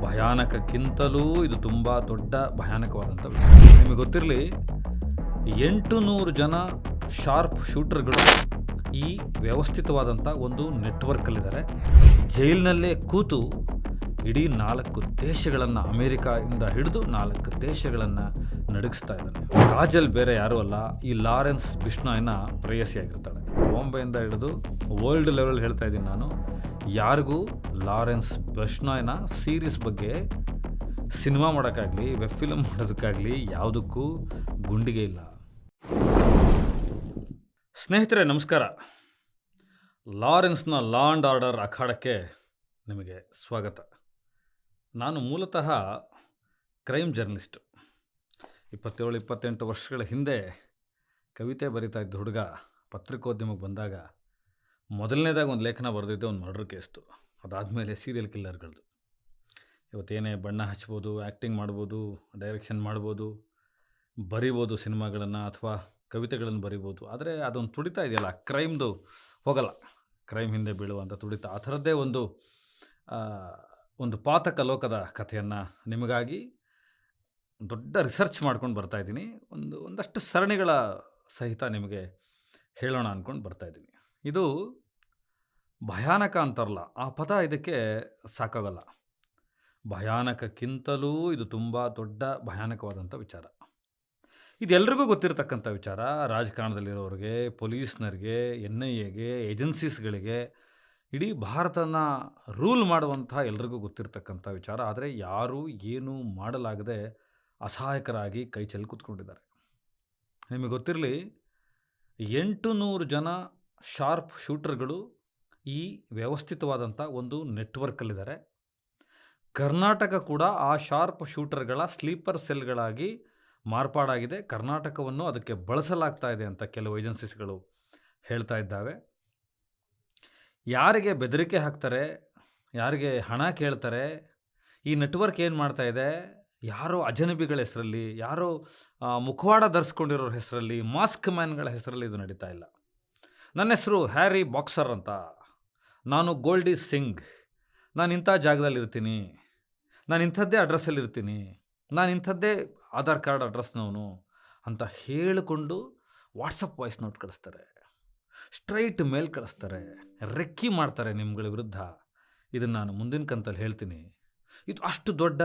ಭಯಾನಕಕ್ಕಿಂತಲೂ ಇದು ತುಂಬ ದೊಡ್ಡ ಭಯಾನಕವಾದಂಥ ವಿಚಾರ. ನಿಮಗೆ ಗೊತ್ತಿರಲಿ, 800 ಜನ ಶಾರ್ಪ್ ಶೂಟರ್ಗಳು ಈ ವ್ಯವಸ್ಥಿತವಾದಂಥ ಒಂದು ನೆಟ್ವರ್ಕಲ್ಲಿದ್ದಾರೆ. ಜೈಲಿನಲ್ಲೇ ಕೂತು ಇಡೀ 4 ದೇಶಗಳನ್ನು, ಅಮೇರಿಕಾದಿಂದ ಹಿಡಿದು 4 ದೇಶಗಳನ್ನು ನಡುಗಿಸ್ತಾ ಇದ್ದಾನೆ. ಕಾಜಲ್ ಬೇರೆ ಯಾರೂ ಅಲ್ಲ, ಈ ಲಾರೆನ್ಸ್ ಬಿಷ್ಣಾಯ್ನ ಪ್ರೇಯಸಿಯಾಗಿರ್ತಾಳೆ. ಬಾಂಬೆಯಿಂದ ಹಿಡಿದು ವರ್ಲ್ಡ್ ಲೆವೆಲ್ ಹೇಳ್ತಾ ಇದ್ದೀನಿ ನಾನು. ಯಾರಿಗೂ ಲಾರೆನ್ಸ್ ಬಿಷ್ಣಾಯ್ನ ಸೀರೀಸ್ ಬಗ್ಗೆ ಸಿನಿಮಾ ಮಾಡೋಕ್ಕಾಗಲಿ, ವೆಬ್ ಫಿಲಮ್ ಮಾಡೋದಕ್ಕಾಗಲಿ ಯಾವುದಕ್ಕೂ ಗುಂಡಿಗೆ ಇಲ್ಲ. ಸ್ನೇಹಿತರೆ ನಮಸ್ಕಾರ. ಲಾರೆನ್ಸ್ನ ಲಾ ಆ್ಯಂಡ್ ಆರ್ಡರ್ ಅಖಾಡಕ್ಕೆ ನಿಮಗೆ ಸ್ವಾಗತ. ನಾನು ಮೂಲತಃ ಕ್ರೈಮ್ ಜರ್ನಲಿಸ್ಟು. 27-28 ವರ್ಷಗಳ ಹಿಂದೆ ಕವಿತೆ ಬರಿತಾ ಇದ್ದ ಹುಡುಗ ಪತ್ರಿಕೋದ್ಯಮಕ್ಕೆ ಬಂದಾಗ ಮೊದಲನೇದಾಗಿ ಒಂದು ಲೇಖನ ಬರೆದಿದ್ದೆ, ಒಂದು ಮರ್ಡರ್ ಕೇಸ್ತು. ಅದಾದಮೇಲೆ ಸೀರಿಯಲ್ ಕಿಲ್ಲರ್ಗಳದ್ದು. ಇವತ್ತೇನೇ ಬಣ್ಣ ಹಚ್ಬೋದು, ಆ್ಯಕ್ಟಿಂಗ್ ಮಾಡ್ಬೋದು, ಡೈರೆಕ್ಷನ್ ಮಾಡ್ಬೋದು, ಬರಿಬೋದು ಸಿನಿಮಾಗಳನ್ನು ಅಥವಾ ಕವಿತೆಗಳನ್ನು ಬರಿಬೋದು. ಆದರೆ ಅದೊಂದು ತುಡಿತ ಇದೆಯಲ್ಲ, ಕ್ರೈಮ್ದು ಹೋಗಲ್ಲ. ಕ್ರೈಮ್ ಹಿಂದೆ ಬೀಳುವಂಥ ತುಡಿತ, ಆ ಥರದ್ದೇ ಒಂದು ಪಾತಕ ಲೋಕದ ಕಥೆಯನ್ನು ನಿಮಗಾಗಿ ದೊಡ್ಡ ರಿಸರ್ಚ್ ಮಾಡ್ಕೊಂಡು ಬರ್ತಾಯಿದ್ದೀನಿ. ಒಂದಷ್ಟು ಸರಣಿಗಳ ಸಹಿತ ನಿಮಗೆ ಹೇಳೋಣ ಅಂದ್ಕೊಂಡು ಬರ್ತಾಯಿದ್ದೀನಿ. ಇದು ಭಯಾನಕ ಅಂತಾರಲ್ಲ, ಆ ಪದ ಇದಕ್ಕೆ ಸಾಕಾಗಲ್ಲ. ಭಯಾನಕಕ್ಕಿಂತಲೂ ಇದು ತುಂಬ ದೊಡ್ಡ ಭಯಾನಕವಾದಂಥ ವಿಚಾರ. ಇದೆಲ್ಲರಿಗೂ ಗೊತ್ತಿರತಕ್ಕಂಥ ವಿಚಾರ. ರಾಜಕಾರಣದಲ್ಲಿರೋರಿಗೆ, ಪೊಲೀಸ್ನರಿಗೆ, NIAಗೆ, ಏಜೆನ್ಸೀಸ್ಗಳಿಗೆ, ಇಡೀ ಭಾರತನ ರೂಲ್ ಮಾಡುವಂಥ ಎಲ್ರಿಗೂ ಗೊತ್ತಿರತಕ್ಕಂಥ ವಿಚಾರ. ಆದರೆ ಯಾರೂ ಏನೂ ಮಾಡಲಾಗದೆ ಅಸಹಾಯಕರಾಗಿ ಕೈ ಚೆಲ್ಲಿ ಕೂತ್ಕೊಂಡಿದ್ದಾರೆ. ನಿಮಗೆ ಗೊತ್ತಿರಲಿ, 800 ಜನ ಶಾರ್ಪ್ ಶೂಟರ್ಗಳು ಈ ವ್ಯವಸ್ಥಿತವಾದಂಥ ಒಂದು ನೆಟ್ವರ್ಕಲ್ಲಿದ್ದಾರೆ. ಕರ್ನಾಟಕ ಕೂಡ ಆ ಶಾರ್ಪ್ ಶೂಟರ್ಗಳ ಸ್ಲೀಪರ್ ಸೆಲ್ಗಳಾಗಿ ಮಾರ್ಪಾಡಾಗಿದೆ. ಕರ್ನಾಟಕವನ್ನು ಅದಕ್ಕೆ ಬಳಸಲಾಗ್ತಾ ಇದೆ ಅಂತ ಕೆಲವು ಏಜೆನ್ಸೀಸ್ಗಳು ಹೇಳ್ತಾ ಇದ್ದಾವೆ. ಯಾರಿಗೆ ಬೆದರಿಕೆ ಹಾಕ್ತಾರೆ, ಯಾರಿಗೆ ಹಣ ಕೇಳ್ತಾರೆ, ಈ ನೆಟ್ವರ್ಕ್ ಏನು ಮಾಡ್ತಾ ಇದೆ, ಯಾರೋ ಅಜನಬಿಗಳ ಹೆಸರಲ್ಲಿ, ಯಾರೋ ಮುಖವಾಡ ಧರಿಸ್ಕೊಂಡಿರೋರ ಹೆಸರಲ್ಲಿ, ಮಾಸ್ಕ್ ಮ್ಯಾನ್ಗಳ ಹೆಸರಲ್ಲಿ ಇದು ನಡೀತಾ ಇಲ್ಲ. ನನ್ನ ಹೆಸರು ಹ್ಯಾರಿ ಬಾಕ್ಸರ್ ಅಂತ, ನಾನು ಗೋಲ್ಡಿ ಸಿಂಗ್, ನಾನು ಇಂಥ ಜಾಗದಲ್ಲಿರ್ತೀನಿ, ನಾನು ಇಂಥದ್ದೇ ಅಡ್ರೆಸ್ಸಲ್ಲಿರ್ತೀನಿ, ನಾನು ಇಂಥದ್ದೇ ಆಧಾರ್ ಕಾರ್ಡ್ ಅಡ್ರೆಸ್ನವನು ಅಂತ ಹೇಳಿಕೊಂಡು ವಾಟ್ಸಪ್ ವಾಯ್ಸ್ ನೋಟ್ ಕಳಿಸ್ತಾರೆ, ಸ್ಟ್ರೈಟ್ ಮೇಲ್ ಕಳಿಸ್ತಾರೆ, ರೆಕ್ಕಿ ಮಾಡ್ತಾರೆ ನಿಮ್ಗಳ ವಿರುದ್ಧ. ಇದನ್ನು ನಾನು ಮುಂದಿನ ಕಂತಲ್ಲಿ ಹೇಳ್ತೀನಿ. ಇದು ಅಷ್ಟು ದೊಡ್ಡ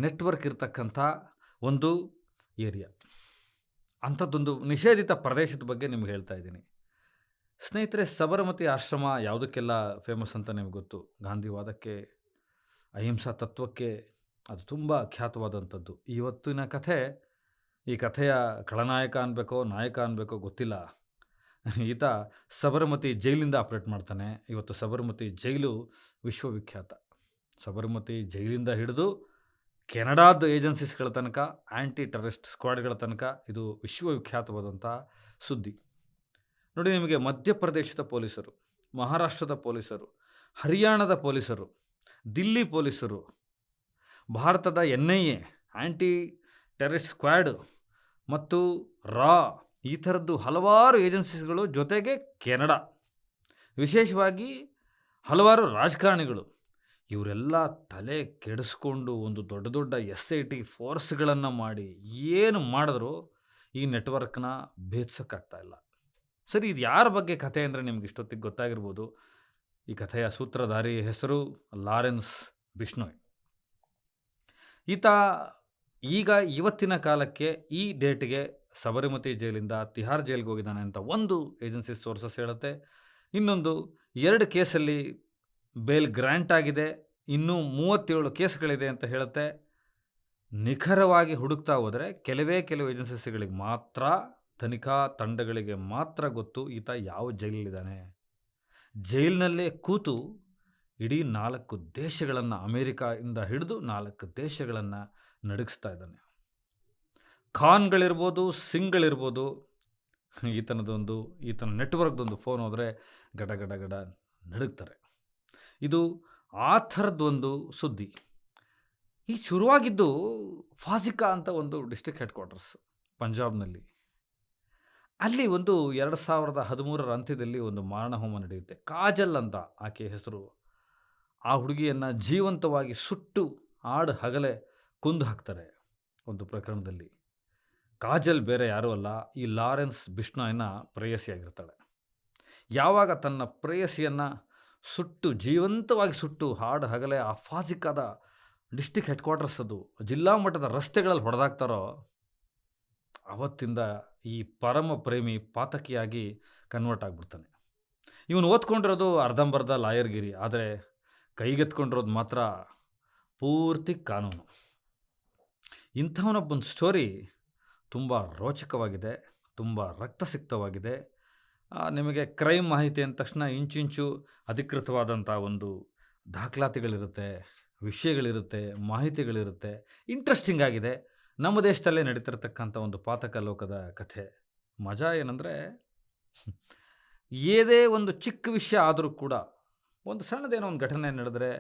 ನೆಟ್ವರ್ಕ್ ಇರ್ತಕ್ಕಂಥ ಒಂದು ಏರಿಯಾ. ಅಂಥದ್ದೊಂದು ನಿಷೇಧಿತ ಪ್ರದೇಶದ ಬಗ್ಗೆ ನಿಮ್ಗೆ ಹೇಳ್ತಾ ಇದ್ದೀನಿ. ಸ್ನೇಹಿತರೆ, ಸಬರಮತಿ ಆಶ್ರಮ ಯಾವುದಕ್ಕೆಲ್ಲ ಫೇಮಸ್ ಅಂತ ನಿಮ್ಗೆ ಗೊತ್ತು. ಗಾಂಧಿವಾದಕ್ಕೆ, ಅಹಿಂಸಾ ತತ್ವಕ್ಕೆ ಅದು ತುಂಬ ಖ್ಯಾತವಾದಂಥದ್ದು. ಇವತ್ತಿನ ಕಥೆ, ಈ ಕಥೆಯ ಖಳನಾಯಕ ಅನ್ಬೇಕೋ ನಾಯಕ ಅನ್ಬೇಕೋ ಗೊತ್ತಿಲ್ಲ. ಈತ ಸಬರಮತಿ ಜೈಲಿಂದ ಆಪ್ರೇಟ್ ಮಾಡ್ತಾನೆ. ಇವತ್ತು ಸಬರಮತಿ ಜೈಲು ವಿಶ್ವವಿಖ್ಯಾತ. ಸಬರಮತಿ ಜೈಲಿಂದ ಹಿಡಿದು ಕೆನಡಾದ ಏಜೆನ್ಸೀಸ್ಗಳ ತನಕ, ಆ್ಯಂಟಿ ಟೆರರಿಸ್ಟ್ ಸ್ಕ್ವಾಡ್ಗಳ ತನಕ ಇದು ವಿಶ್ವವಿಖ್ಯಾತವಾದಂಥ ಸುದ್ದಿ. ನೋಡಿ, ನಿಮಗೆ ಮಧ್ಯಪ್ರದೇಶದ ಪೊಲೀಸರು, ಮಹಾರಾಷ್ಟ್ರದ ಪೊಲೀಸರು, ಹರಿಯಾಣದ ಪೊಲೀಸರು, ದಿಲ್ಲಿ ಪೊಲೀಸರು, ಭಾರತದ NIA ಆ್ಯಂಟಿ ಟೆರರಿಸ್ಟ್ ಸ್ಕ್ವಾಡ್ ಮತ್ತು ರಾ, ಈ ಥರದ್ದು ಹಲವಾರು ಏಜೆನ್ಸೀಸ್ಗಳು, ಜೊತೆಗೆ ಕೆನಡಾ, ವಿಶೇಷವಾಗಿ ಹಲವಾರು ರಾಜಕಾರಣಿಗಳು, ಇವರೆಲ್ಲ ತಲೆ ಕೆಡಿಸ್ಕೊಂಡು ಒಂದು ದೊಡ್ಡ ದೊಡ್ಡ SIT ಫೋರ್ಸ್ಗಳನ್ನು ಮಾಡಿ ಏನು ಮಾಡಿದ್ರು ಈ ನೆಟ್ವರ್ಕ್ನ ಭೇದಿಸೋಕ್ಕಾಗ್ತಾ ಇಲ್ಲ. ಸರಿ, ಇದು ಯಾರ ಬಗ್ಗೆ ಕಥೆ ಅಂದರೆ ನಿಮ್ಗೆ ಇಷ್ಟೊತ್ತಿಗೆ ಗೊತ್ತಾಗಿರ್ಬೋದು. ಈ ಕಥೆಯ ಸೂತ್ರಧಾರಿ ಹೆಸರು ಲಾರೆನ್ಸ್ ಬಿಷ್ಣೋಯ್. ಈತ ಈಗ ಇವತ್ತಿನ ಕಾಲಕ್ಕೆ ಈ ಡೇಟ್ಗೆ ಸಬರಮತಿ ಜೈಲಿಂದ ತಿಹಾರ್ ಜೈಲಿಗೆ ಹೋಗಿದ್ದಾನೆ ಅಂತ ಒಂದು ಏಜೆನ್ಸಿ ಸೋರ್ಸಸ್ ಹೇಳುತ್ತೆ. ಇನ್ನೊಂದು 2 ಕೇಸಲ್ಲಿ ಬೇಲ್ ಗ್ರ್ಯಾಂಟ್ ಆಗಿದೆ, ಇನ್ನೂ 37 ಕೇಸ್ಗಳಿದೆ ಅಂತ ಹೇಳುತ್ತೆ. ನಿಖರವಾಗಿ ಹುಡುಕ್ತಾ ಹೋದರೆ ಕೆಲವು ಏಜೆನ್ಸಿಗಳಿಗೆ ಮಾತ್ರ, ತನಿಖಾ ತಂಡಗಳಿಗೆ ಮಾತ್ರ ಗೊತ್ತು ಈತ ಯಾವ ಜೈಲಲ್ಲಿದ್ದಾನೆ. ಜೈಲಿನಲ್ಲೇ ಕೂತು ಇಡೀ 4 ದೇಶಗಳನ್ನು, ಅಮೇರಿಕಾದಿಂದ ಹಿಡಿದು 4 ದೇಶಗಳನ್ನು ನಡುಗಿಸ್ತಾ ಇದ್ದಾನೆ. ಖಾನ್ಗಳಿರ್ಬೋದು, ಸಿಂಗ್ಗಳಿರ್ಬೋದು, ಈತನ ನೆಟ್ವರ್ಕ್ದೊಂದು ಫೋನ್ ಹೋದರೆ ಗಡ ಗಡ ಗಡ ನಡುಗ್ತಾರೆ. ಇದು ಆ ಥರದ್ದೊಂದು ಸುದ್ದಿ. ಈ ಶುರುವಾಗಿದ್ದು ಫಾಜಿಕಾ ಅಂತ ಒಂದು ಡಿಸ್ಟ್ರಿಕ್ಟ್ ಹೆಡ್ ಕ್ವಾರ್ಟರ್ಸ್ ಪಂಜಾಬ್ನಲ್ಲಿ. ಅಲ್ಲಿ ಒಂದು 2013ರ ಅಂತ್ಯದಲ್ಲಿ ಒಂದು ಮಾರಣಹೋಮ ನಡೆಯುತ್ತೆ. ಕಾಜಲ್ ಅಂತ ಆಕೆಯ ಹೆಸರು. ಆ ಹುಡುಗಿಯನ್ನು ಜೀವಂತವಾಗಿ ಸುಟ್ಟು ಆಡು ಹಗಲೇ ಕೊಂದು ಹಾಕ್ತಾರೆ ಒಂದು ಪ್ರಕರಣದಲ್ಲಿ. ಕಾಜಲ್ ಬೇರೆ ಯಾರೂ ಅಲ್ಲ, ಈ ಲಾರೆನ್ಸ್ ಬಿಷ್ಣೋಯ್‌ನ ಪ್ರೇಯಸಿಯಾಗಿರ್ತಾಳೆ. ಯಾವಾಗ ತನ್ನ ಪ್ರೇಯಸಿಯನ್ನು ಜೀವಂತವಾಗಿ ಸುಟ್ಟು ಹಾಡು ಹಗಲೇ ಆ ಫಾಜಿಕಾದ ಡಿಸ್ಟ್ರಿಕ್ಟ್ ಹೆಡ್ ಕ್ವಾರ್ಟರ್ಸ್ ಅದು ಜಿಲ್ಲಾ ಮಟ್ಟದ ರಸ್ತೆಗಳಲ್ಲಿ ಹೊಡೆದಾಕ್ತಾರೋ, ಅವತ್ತಿಂದ ಈ ಪರಮ ಪ್ರೇಮಿ ಪಾತಕಿಯಾಗಿ ಕನ್ವರ್ಟ್ ಆಗಿಬಿಡ್ತಾನೆ. ಇವನು ಓದ್ಕೊಂಡಿರೋದು ಅರ್ಧಂಬರ್ಧ ಲಾಯರ್ಗಿರಿ, ಆದರೆ ಕೈಗೆತ್ಕೊಂಡಿರೋದು ಮಾತ್ರ ಪೂರ್ತಿ ಕಾನೂನು. ಇಂಥವನೊಬ್ಬನ ಸ್ಟೋರಿ ತುಂಬ ರೋಚಕವಾಗಿದೆ, ತುಂಬ ರಕ್ತಸಿಕ್ತವಾಗಿದೆ. ನಿಮಗೆ ಕ್ರೈಮ್ ಮಾಹಿತಿ ಅಂದ ತಕ್ಷಣ ಇಂಚಿಂಚು ಅಧಿಕೃತವಾದಂಥ ಒಂದು ದಾಖಲಾತಿಗಳಿರುತ್ತೆ, ವಿಷಯಗಳಿರುತ್ತೆ, ಮಾಹಿತಿಗಳಿರುತ್ತೆ. ಇಂಟ್ರೆಸ್ಟಿಂಗ್ ಆಗಿದೆ. ನಮ್ಮ ದೇಶದಲ್ಲೇ ನಡೀತಿರ್ತಕ್ಕಂಥ ಒಂದು ಪಾತಕ ಲೋಕದ ಕಥೆ. ಮಜಾ ಏನಂದರೆ, ಏದೇ ಒಂದು ಚಿಕ್ಕ ವಿಷಯ ಆದರೂ ಕೂಡ ಒಂದು ಸಣ್ಣದೇನೋ ಒಂದು ಘಟನೆ ನಡೆದರೆ,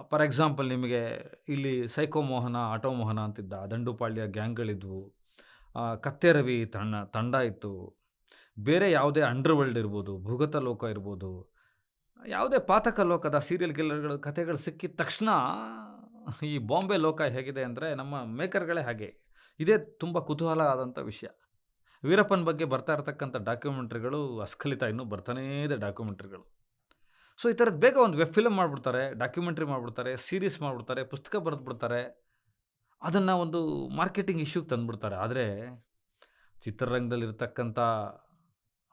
ಫಾರ್ ಎಕ್ಸಾಂಪಲ್ ನಿಮಗೆ ಇಲ್ಲಿ ಸೈಕೋ ಮೋಹನ, ಆಟೋ ಮೋಹನ ಅಂತಿದ್ದ, ದಂಡುಪಾಳ್ಯ ಗ್ಯಾಂಗ್ಗಳಿದ್ವು, ಕತ್ತೆ ರವಿ ತಂಡ ಇತ್ತು, ಬೇರೆ ಯಾವುದೇ ಅಂಡರ್ವರ್ಲ್ಡ್ ಇರ್ಬೋದು, ಭೂಗತ ಲೋಕ ಇರ್ಬೋದು, ಯಾವುದೇ ಪಾತಕ ಲೋಕದ ಸೀರಿಯಲ್ ಕಿಲ್ಲರ್ಗಳ ಕಥೆಗಳು ಸಿಕ್ಕಿದ ತಕ್ಷಣ ಈ ಬಾಂಬೆ ಲೋಕ ಹೇಗಿದೆ ಅಂದರೆ ನಮ್ಮ ಮೇಕರ್ಗಳೇ ಹಾಗೆ. ಇದೇ ತುಂಬ ಕುತೂಹಲ ಆದಂಥ ವಿಷಯ. ವೀರಪ್ಪನ ಬಗ್ಗೆ ಬರ್ತಾ ಇರತಕ್ಕಂಥ ಡಾಕ್ಯುಮೆಂಟ್ರಿಗಳು ಅಸ್ಖಲಿತ, ಇನ್ನೂ ಬರ್ತಾನೇ ಇದೆ ಡಾಕ್ಯುಮೆಂಟ್ರಿಗಳು. ಸೊ ಈ ಥರದ್ದು ಬೇಗ ಒಂದು ವೆಬ್ ಫಿಲಮ್ ಮಾಡಿಬಿಡ್ತಾರೆ, ಡಾಕ್ಯುಮೆಂಟ್ರಿ ಮಾಡಿಬಿಡ್ತಾರೆ, ಸೀರೀಸ್ ಮಾಡಿಬಿಡ್ತಾರೆ, ಪುಸ್ತಕ ಬರೆದ್ಬಿಡ್ತಾರೆ, ಅದನ್ನು ಒಂದು ಮಾರ್ಕೆಟಿಂಗ್ ಇಶ್ಯೂಗೆ ತಂದುಬಿಡ್ತಾರೆ. ಆದರೆ ಚಿತ್ರರಂಗದಲ್ಲಿರ್ತಕ್ಕಂಥ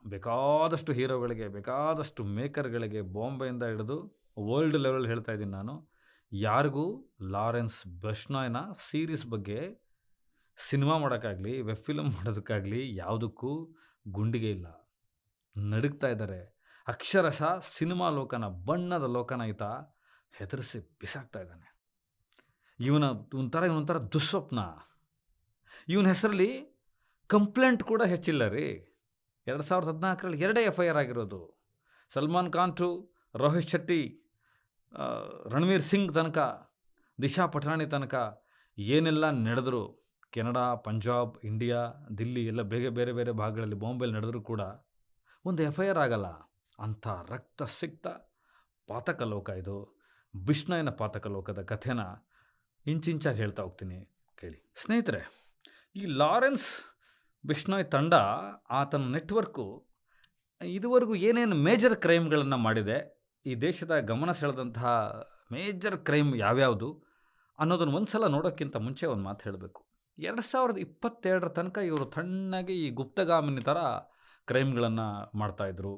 ಬೇಕಾದಷ್ಟು ಹೀರೋಗಳಿಗೆ, ಬೇಕಾದಷ್ಟು ಮೇಕರ್ಗಳಿಗೆ, ಬಾಂಬೆಯಿಂದ ಹಿಡಿದು ವರ್ಲ್ಡ್ ಲೆವೆಲ್ ಹೇಳ್ತಾ ಇದ್ದೀನಿ ನಾನು, ಯಾರಿಗೂ ಲಾರೆನ್ಸ್ ಬಿಷ್ಣೋಯ್‌ನ ಸೀರೀಸ್ ಬಗ್ಗೆ ಸಿನಿಮಾ ಮಾಡೋಕ್ಕಾಗಲಿ, ವೆಬ್ ಫಿಲಮ್ ಮಾಡೋದಕ್ಕಾಗಲಿ ಯಾವುದಕ್ಕೂ ಗುಂಡಿಗೆ ಇಲ್ಲ. ನಡುಗ್ತಾ ಇದ್ದಾರೆ. ಅಕ್ಷರಶಃ ಸಿನಿಮಾ ಲೋಕನ, ಬಣ್ಣದ ಲೋಕನ ಈತ ಹೆದರಿಸಿ ಬಿಸಾಕ್ತಾ ಇದ್ದಾನೆ. ಇವನೊಂಥರ ದುಸ್ವಪ್ನ. ಇವನ ಹೆಸರಲ್ಲಿ ಕಂಪ್ಲೇಂಟ್ ಕೂಡ ಹೆಚ್ಚಿಲ್ಲ ರೀ. 2014ರಲ್ಲಿ 2 FIR ಆಗಿರೋದು. ಸಲ್ಮಾನ್ ಖಾನ್ ಟು ರೋಹಿತ್ ಶೆಟ್ಟಿ, ರಣವೀರ್ ಸಿಂಗ್ ತನಕ, ದಿಶಾ ಪಠಾಣಿ ತನಕ ಏನೆಲ್ಲ ನಡೆದ್ರು, ಕೆನಡಾ, ಪಂಜಾಬ್, ಇಂಡಿಯಾ, ದಿಲ್ಲಿ ಎಲ್ಲ ಬೇರೆ ಬೇರೆ ಭಾಗಗಳಲ್ಲಿ ಬಾಂಬೆಲಿ ನಡೆದರೂ ಕೂಡ ಒಂದು FIR ಆಗಲ್ಲ. ಅಂಥ ರಕ್ತ ಸಿಕ್ತ ಪಾತಕ ಲೋಕ ಇದು. ಬಿಷ್ಣೋಯ್‌ನ ಪಾತಕ ಲೋಕದ ಕಥೆನ ಇಂಚಿಂಚಾಗಿ ಹೇಳ್ತಾ ಹೋಗ್ತೀನಿ, ಕೇಳಿ ಸ್ನೇಹಿತರೆ. ಈ ಲಾರೆನ್ಸ್ ಬಿಷ್ಣೋಯ್ ತಂಡ, ಆತನ ನೆಟ್ವರ್ಕು ಇದುವರೆಗೂ ಏನೇನು ಮೇಜರ್ ಕ್ರೈಮ್ಗಳನ್ನು ಮಾಡಿದೆ, ಈ ದೇಶದ ಗಮನ ಸೆಳೆದಂತಹ ಮೇಜರ್ ಕ್ರೈಮ್ ಯಾವ್ಯಾವುದು ಅನ್ನೋದನ್ನು ಒಂದು ಸಲ ನೋಡೋಕ್ಕಿಂತ ಮುಂಚೆ ಒಂದು ಮಾತು ಹೇಳಬೇಕು. 2022 ತನಕ ಇವರು ತಣ್ಣಗೆ ಈ ಗುಪ್ತಗಾಮಿನಿ ಥರ ಕ್ರೈಮ್ಗಳನ್ನು ಮಾಡ್ತಾಯಿದ್ರು,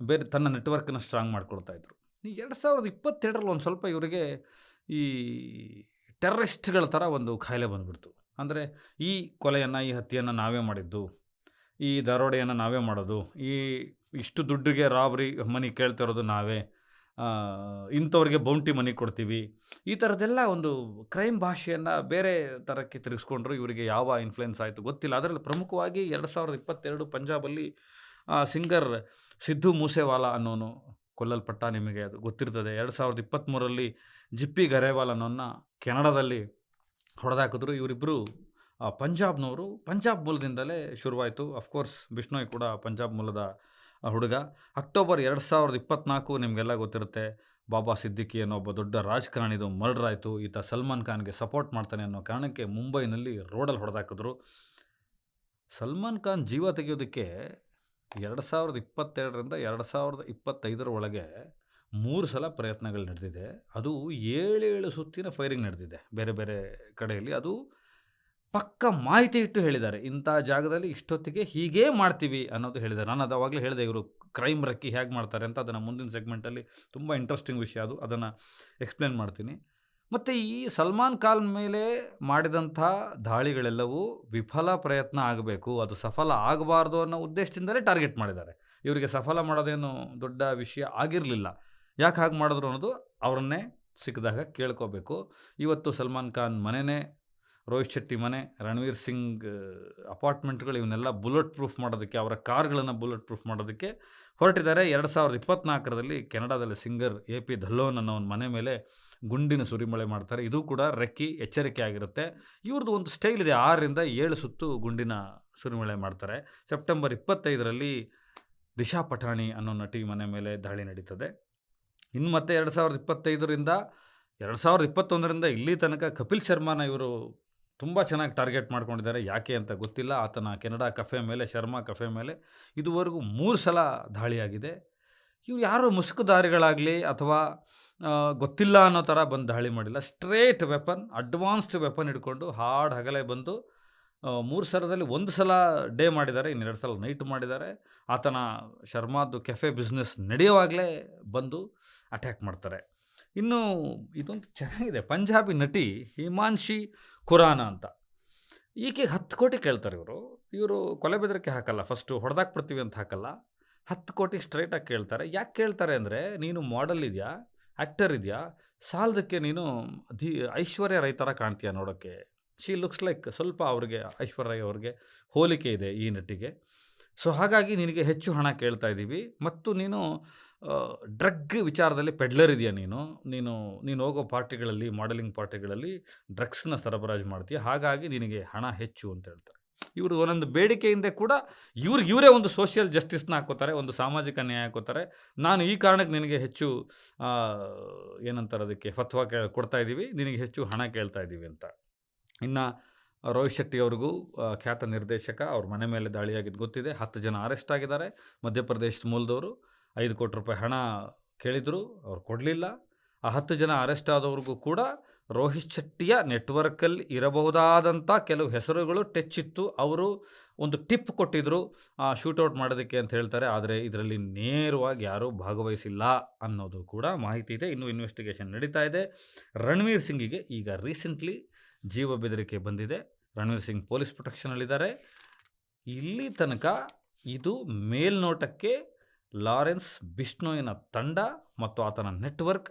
ಬೇರೆ ತನ್ನ ನೆಟ್ವರ್ಕನ್ನು ಸ್ಟ್ರಾಂಗ್ ಮಾಡ್ಕೊಳ್ತಾಯಿದ್ರು. ಈ 2022ರಲ್ಲಿ ಒಂದು ಸ್ವಲ್ಪ ಇವರಿಗೆ ಈ ಟೆರರಿಸ್ಟ್ಗಳ ಥರ ಒಂದು ಖಾಯಿಲೆ ಬಂದುಬಿಡ್ತು. ಅಂದರೆ ಈ ಕೊಲೆಯನ್ನು, ಈ ಹತ್ಯೆಯನ್ನು ನಾವೇ ಮಾಡಿದ್ದು, ಈ ದರೋಡೆಯನ್ನು ನಾವೇ ಮಾಡೋದು, ಇಷ್ಟು ದುಡ್ಡಿಗೆ ರಾಬರಿ ಮನಿ ಕೇಳ್ತಿರೋದು ನಾವೇ, ಇಂಥವ್ರಿಗೆ ಬೌಂಟಿ ಮನಿ ಕೊಡ್ತೀವಿ, ಈ ಥರದ್ದೆಲ್ಲ ಒಂದು ಕ್ರೈಮ್ ಭಾಷೆಯನ್ನು ಬೇರೆ ಥರಕ್ಕೆ ತಿರುಗಿಸ್ಕೊಂಡ್ರು. ಇವರಿಗೆ ಯಾವ ಇನ್ಫ್ಲುಯೆನ್ಸ್ ಆಯಿತು ಗೊತ್ತಿಲ್ಲ. ಅದರಲ್ಲಿ ಪ್ರಮುಖವಾಗಿ 2022 ಪಂಜಾಬಲ್ಲಿ ಸಿಂಗರ್ ಸಿದ್ದು ಮೂಸೇವಾಲಾ ಅನ್ನೋನು ಕೊಲ್ಲಲ್ಪಟ್ಟ. ನಿಮಗೆ ಅದು ಗೊತ್ತಿರ್ತದೆ. 2023ರಲ್ಲಿ ಜಿಪ್ಪಿ ಗರೇವಾಲ್ ಅನ್ನೋನ್ನ ಕೆನಡಾದಲ್ಲಿ ಹೊಡೆದಾಕಿದ್ರು. ಇವರಿಬ್ಬರು ಪಂಜಾಬ್ನವರು, ಪಂಜಾಬ್ ಮೂಲದಿಂದಲೇ ಶುರುವಾಯಿತು. ಅಫ್ಕೋರ್ಸ್ ಬಿಷ್ಣೋಯ್ ಕೂಡ ಪಂಜಾಬ್ ಮೂಲದ ಹುಡುಗ. ಅಕ್ಟೋಬರ್ 2024 ನಿಮಗೆಲ್ಲ ಗೊತ್ತಿರುತ್ತೆ, ಬಾಬಾ ಸಿದ್ದಿಕಿ ಅನ್ನೋ ಒಬ್ಬ ದೊಡ್ಡ ರಾಜಕಾರಣಿದು ಮರ್ಡರ್ ಆಯಿತು. ಈತ ಸಲ್ಮಾನ್ ಖಾನ್ಗೆ ಸಪೋರ್ಟ್ ಮಾಡ್ತಾನೆ ಅನ್ನೋ ಕಾರಣಕ್ಕೆ ಮುಂಬೈನಲ್ಲಿ ರೋಡಲ್ಲಿ ಹೊಡೆದಾಕಿದ್ರು. ಸಲ್ಮಾನ್ ಖಾನ್ ಜೀವ ತೆಗೆಯೋದಕ್ಕೆ 2022ರಿಂದ 2025 ಒಳಗೆ 3 ಸಲ ಪ್ರಯತ್ನಗಳು ನಡೆದಿದೆ. ಅದು 7 ಸುತ್ತಿನ ಫೈರಿಂಗ್ ನಡೆದಿದೆ ಬೇರೆ ಬೇರೆ ಕಡೆಯಲ್ಲಿ. ಅದು ಪಕ್ಕ ಮಾಹಿತಿ ಇಟ್ಟು ಹೇಳಿದ್ದಾರೆ, ಇಂಥ ಜಾಗದಲ್ಲಿ ಇಷ್ಟೊತ್ತಿಗೆ ಹೀಗೇ ಮಾಡ್ತೀವಿ ಅನ್ನೋದು ಹೇಳಿದ್ದಾರೆ. ನಾನು ಅದು ಆವಾಗಲೇ ಹೇಳಿದೆ, ಇವರು ಕ್ರೈಮ್ ರಕ್ಕಿ ಹೇಗೆ ಮಾಡ್ತಾರೆ ಅಂತ. ಅದನ್ನು ಮುಂದಿನ ಸೆಗ್ಮೆಂಟಲ್ಲಿ ತುಂಬ ಇಂಟ್ರೆಸ್ಟಿಂಗ್ ವಿಷಯ ಅದು, ಅದನ್ನು ಎಕ್ಸ್ಪ್ಲೇನ್ ಮಾಡ್ತೀನಿ. ಮತ್ತು ಈ ಸಲ್ಮಾನ್ ಖಾನ್ ಮೇಲೆ ಮಾಡಿದಂಥ ದಾಳಿಗಳೆಲ್ಲವೂ ವಿಫಲ ಪ್ರಯತ್ನ ಆಗಬೇಕು, ಅದು ಸಫಲ ಆಗಬಾರ್ದು ಅನ್ನೋ ಉದ್ದೇಶದಿಂದಲೇ ಟಾರ್ಗೆಟ್ ಮಾಡಿದ್ದಾರೆ. ಇವರಿಗೆ ಸಫಲ ಮಾಡೋದೇನು ದೊಡ್ಡ ವಿಷಯ ಆಗಿರಲಿಲ್ಲ. ಯಾಕೆ ಹಾಗೆ ಮಾಡಿದ್ರು ಅನ್ನೋದು ಅವರನ್ನೇ ಸಿಕ್ಕಿದಾಗ ಕೇಳ್ಕೋಬೇಕು. ಇವತ್ತು ಸಲ್ಮಾನ್ ಖಾನ್ ಮನೆಯೇ, ರೋಹಿತ್ ಶೆಟ್ಟಿ ಮನೆ, ರಣವೀರ್ ಸಿಂಗ್ ಅಪಾರ್ಟ್ಮೆಂಟ್ಗಳು, ಇವನ್ನೆಲ್ಲ ಬುಲೆಟ್ ಪ್ರೂಫ್ ಮಾಡೋದಕ್ಕೆ, ಅವರ ಕಾರ್ಗಳನ್ನು ಬುಲೆಟ್ ಪ್ರೂಫ್ ಮಾಡೋದಕ್ಕೆ ಹೊರಟಿದ್ದಾರೆ. 2024ರಲ್ಲಿ ಕೆನಡಾದಲ್ಲಿ ಸಿಂಗರ್ AP ಧಲ್ಲೋನ್ ಅನ್ನೋ ಒಂದು ಮನೆ ಮೇಲೆ ಗುಂಡಿನ ಸುರಿಮಳೆ ಮಾಡ್ತಾರೆ. ಇದು ಕೂಡ ರೆಕ್ಕಿ ಎಚ್ಚರಿಕೆ ಆಗಿರುತ್ತೆ. ಇವ್ರದ್ದು ಒಂದು ಸ್ಟೈಲ್ ಇದೆ, 6ರಿಂದ 7 ಸುತ್ತು ಗುಂಡಿನ ಸುರಿಮಳೆ ಮಾಡ್ತಾರೆ. ಸೆಪ್ಟೆಂಬರ್ 25ರಲ್ಲಿ ದಿಶಾ ಪಠಾಣಿ ಅನ್ನೋ ನಟಿ ಮನೆ ಮೇಲೆ ದಾಳಿ ನಡೀತದೆ. ಇನ್ನು ಮತ್ತೆ 2025ರಿಂದ 2021ರಿಂದ ಇಲ್ಲಿ ತನಕ ಕಪಿಲ್ ಶರ್ಮಾನ ಇವರು ತುಂಬ ಚೆನ್ನಾಗಿ ಟಾರ್ಗೆಟ್ ಮಾಡ್ಕೊಂಡಿದ್ದಾರೆ. ಯಾಕೆ ಅಂತ ಗೊತ್ತಿಲ್ಲ. ಆತನ ಕೆನಡಾ ಕೆಫೆ ಮೇಲೆ, ಶರ್ಮಾ ಕೆಫೆ ಮೇಲೆ ಇದುವರೆಗೂ 3 ಸಲ ದಾಳಿಯಾಗಿದೆ. ಇವ್ರು ಯಾರೋ ಮುಸುಕುಧಾರಿಗಳಾಗಲಿ ಅಥವಾ ಗೊತ್ತಿಲ್ಲ ಅನ್ನೋ ಥರ ಬಂದು ದಾಳಿ ಮಾಡಿಲ್ಲ. ಸ್ಟ್ರೇಟ್ ವೆಪನ್, ಅಡ್ವಾನ್ಸ್ಡ್ ವೆಪನ್ ಹಿಡ್ಕೊಂಡು ಹಾಡ್ ಹಗಲೇ ಬಂದು 3 ಸಲದಲ್ಲಿ 1 ಸಲ ಡೇ ಮಾಡಿದ್ದಾರೆ, ಇನ್ನೆರಡು ಸಲ ನೈಟ್ ಮಾಡಿದ್ದಾರೆ. ಆತನ ಶರ್ಮಾದ್ದು ಕೆಫೆ ಬಿಸ್ನೆಸ್ ನಡೆಯುವಾಗಲೇ ಬಂದು ಅಟ್ಯಾಕ್ ಮಾಡ್ತಾರೆ. ಇನ್ನು ಇದೊಂದು ಚೆನ್ನಾಗಿದೆ, ಪಂಜಾಬಿ ನಟಿ ಹಿಮಾನ್ಶಿ ಖುರಾನ ಅಂತ. ಈಕೆಗೆ 10 ಕೋಟಿ ಕೇಳ್ತಾರೆ ಇವರು ಕೊಲೆ ಬೆದರಿಕೆ ಹಾಕಲ್ಲ, ಫಸ್ಟು ಹೊಡೆದಾಕ್ಬಿಡ್ತೀವಿ ಅಂತ ಹಾಕಲ್ಲ. 10 ಕೋಟಿ ಸ್ಟ್ರೈಟಾಗಿ ಕೇಳ್ತಾರೆ. ಯಾಕೆ ಕೇಳ್ತಾರೆ ಅಂದರೆ, ನೀನು ಮಾಡೆಲ್ ಇದೆಯಾ, ಆ್ಯಕ್ಟರ್ ಇದೆಯಾ, ಸಾಲದಕ್ಕೆ ನೀನು ಐಶ್ವರ್ಯ ರೈ ಥರ ಕಾಣ್ತೀಯ ನೋಡೋಕ್ಕೆ. ಶಿ ಲುಕ್ಸ್ ಲೈಕ್ ಸ್ವಲ್ಪ ಅವ್ರಿಗೆ ಐಶ್ವರ್ಯ ರೈ ಅವ್ರಿಗೆ ಹೋಲಿಕೆ ಇದೆ ಈ ನಟಿಗೆ. ಸೊ ಹಾಗಾಗಿ ನಿನಗೆ ಹೆಚ್ಚು ಹಣ ಕೇಳ್ತಾ ಇದ್ದೀವಿ. ಮತ್ತು ನೀನು ಡ್ರಗ್ ವಿಚಾರದಲ್ಲಿ ಪೆಡ್ಲರ್ ಇದೆಯಾ, ನೀನು ಹೋಗೋ ಪಾರ್ಟಿಗಳಲ್ಲಿ, ಮಾಡೆಲಿಂಗ್ ಪಾರ್ಟಿಗಳಲ್ಲಿ ಡ್ರಗ್ಸ್ನ ಸರಬರಾಜು ಮಾಡ್ತೀಯ, ಹಾಗಾಗಿ ನಿನಗೆ ಹಣ ಹೆಚ್ಚು ಅಂತ ಹೇಳ್ತಾರೆ. ಇವರು ಒಂದೊಂದು ಬೇಡಿಕೆಯಿಂದ ಕೂಡ ಇವರೇ ಒಂದು ಸೋಷಿಯಲ್ ಜಸ್ಟಿಸ್ನ ಹಾಕೋತಾರೆ, ಒಂದು ಸಾಮಾಜಿಕ ನ್ಯಾಯ ಹಾಕೋತಾರೆ. ನಾನು ಈ ಕಾರಣಕ್ಕೆ ನಿನಗೆ ಹೆಚ್ಚು ಏನಂತಾರೆ ಅದಕ್ಕೆ ಫತ್ವಾ ಕೊಡ್ತಾ ಇದ್ದೀವಿ, ನಿನಗೆ ಹೆಚ್ಚು ಹಣ ಕೇಳ್ತಾ ಇದ್ದೀವಿ ಅಂತ. ಇನ್ನು ರೋಹಿತ್ ಶೆಟ್ಟಿ ಅವ್ರಿಗೂ ಖ್ಯಾತ ನಿರ್ದೇಶಕ, ಅವ್ರ ಮನೆ ಮೇಲೆ ದಾಳಿಯಾಗಿದ್ದು ಗೊತ್ತಿದೆ. 10 ಜನ ಅರೆಸ್ಟ್ ಆಗಿದ್ದಾರೆ. ಮಧ್ಯಪ್ರದೇಶದ ಮೂಲದವರು 5 ಕೋಟಿ ರೂಪಾಯಿ ಹಣ ಕೇಳಿದರು, ಅವ್ರು ಕೊಡಲಿಲ್ಲ. ಆ 10 ಜನ ಅರೆಸ್ಟ್ ಆದವ್ರಿಗೂ ಕೂಡ ರೋಹಿತ್ ಶೆಟ್ಟಿಯ ನೆಟ್ವರ್ಕಲ್ಲಿ ಇರಬಹುದಾದಂಥ ಕೆಲವು ಹೆಸರುಗಳು ಟಚ್ ಇತ್ತು. ಅವರು ಒಂದು ಟಿಪ್ ಕೊಟ್ಟಿದ್ದರು ಶೂಟೌಟ್ ಮಾಡೋದಕ್ಕೆ ಅಂತ ಹೇಳ್ತಾರೆ. ಆದರೆ ಇದರಲ್ಲಿ ನೇರವಾಗಿ ಯಾರೂ ಭಾಗವಹಿಸಿಲ್ಲ ಅನ್ನೋದು ಕೂಡ ಮಾಹಿತಿ ಇದೆ. ಇನ್ನೂ ಇನ್ವೆಸ್ಟಿಗೇಷನ್ ನಡೀತಾ ಇದೆ. ರಣವೀರ್ ಸಿಂಗಿಗೆ ಈಗ ರೀಸೆಂಟ್ಲಿ ಜೀವ ಬೆದರಿಕೆ ಬಂದಿದೆ. ರಣವೀರ್ ಸಿಂಗ್ ಪೊಲೀಸ್ ಪ್ರೊಟೆಕ್ಷನಲ್ಲಿದ್ದಾರೆ. ಇಲ್ಲಿ ತನಕ ಇದು ಮೇಲ್ನೋಟಕ್ಕೆ ಲಾರೆನ್ಸ್ ಬಿಷ್ಣೋಯಿನ ತಂಡ ಮತ್ತು ಆತನ ನೆಟ್ವರ್ಕ್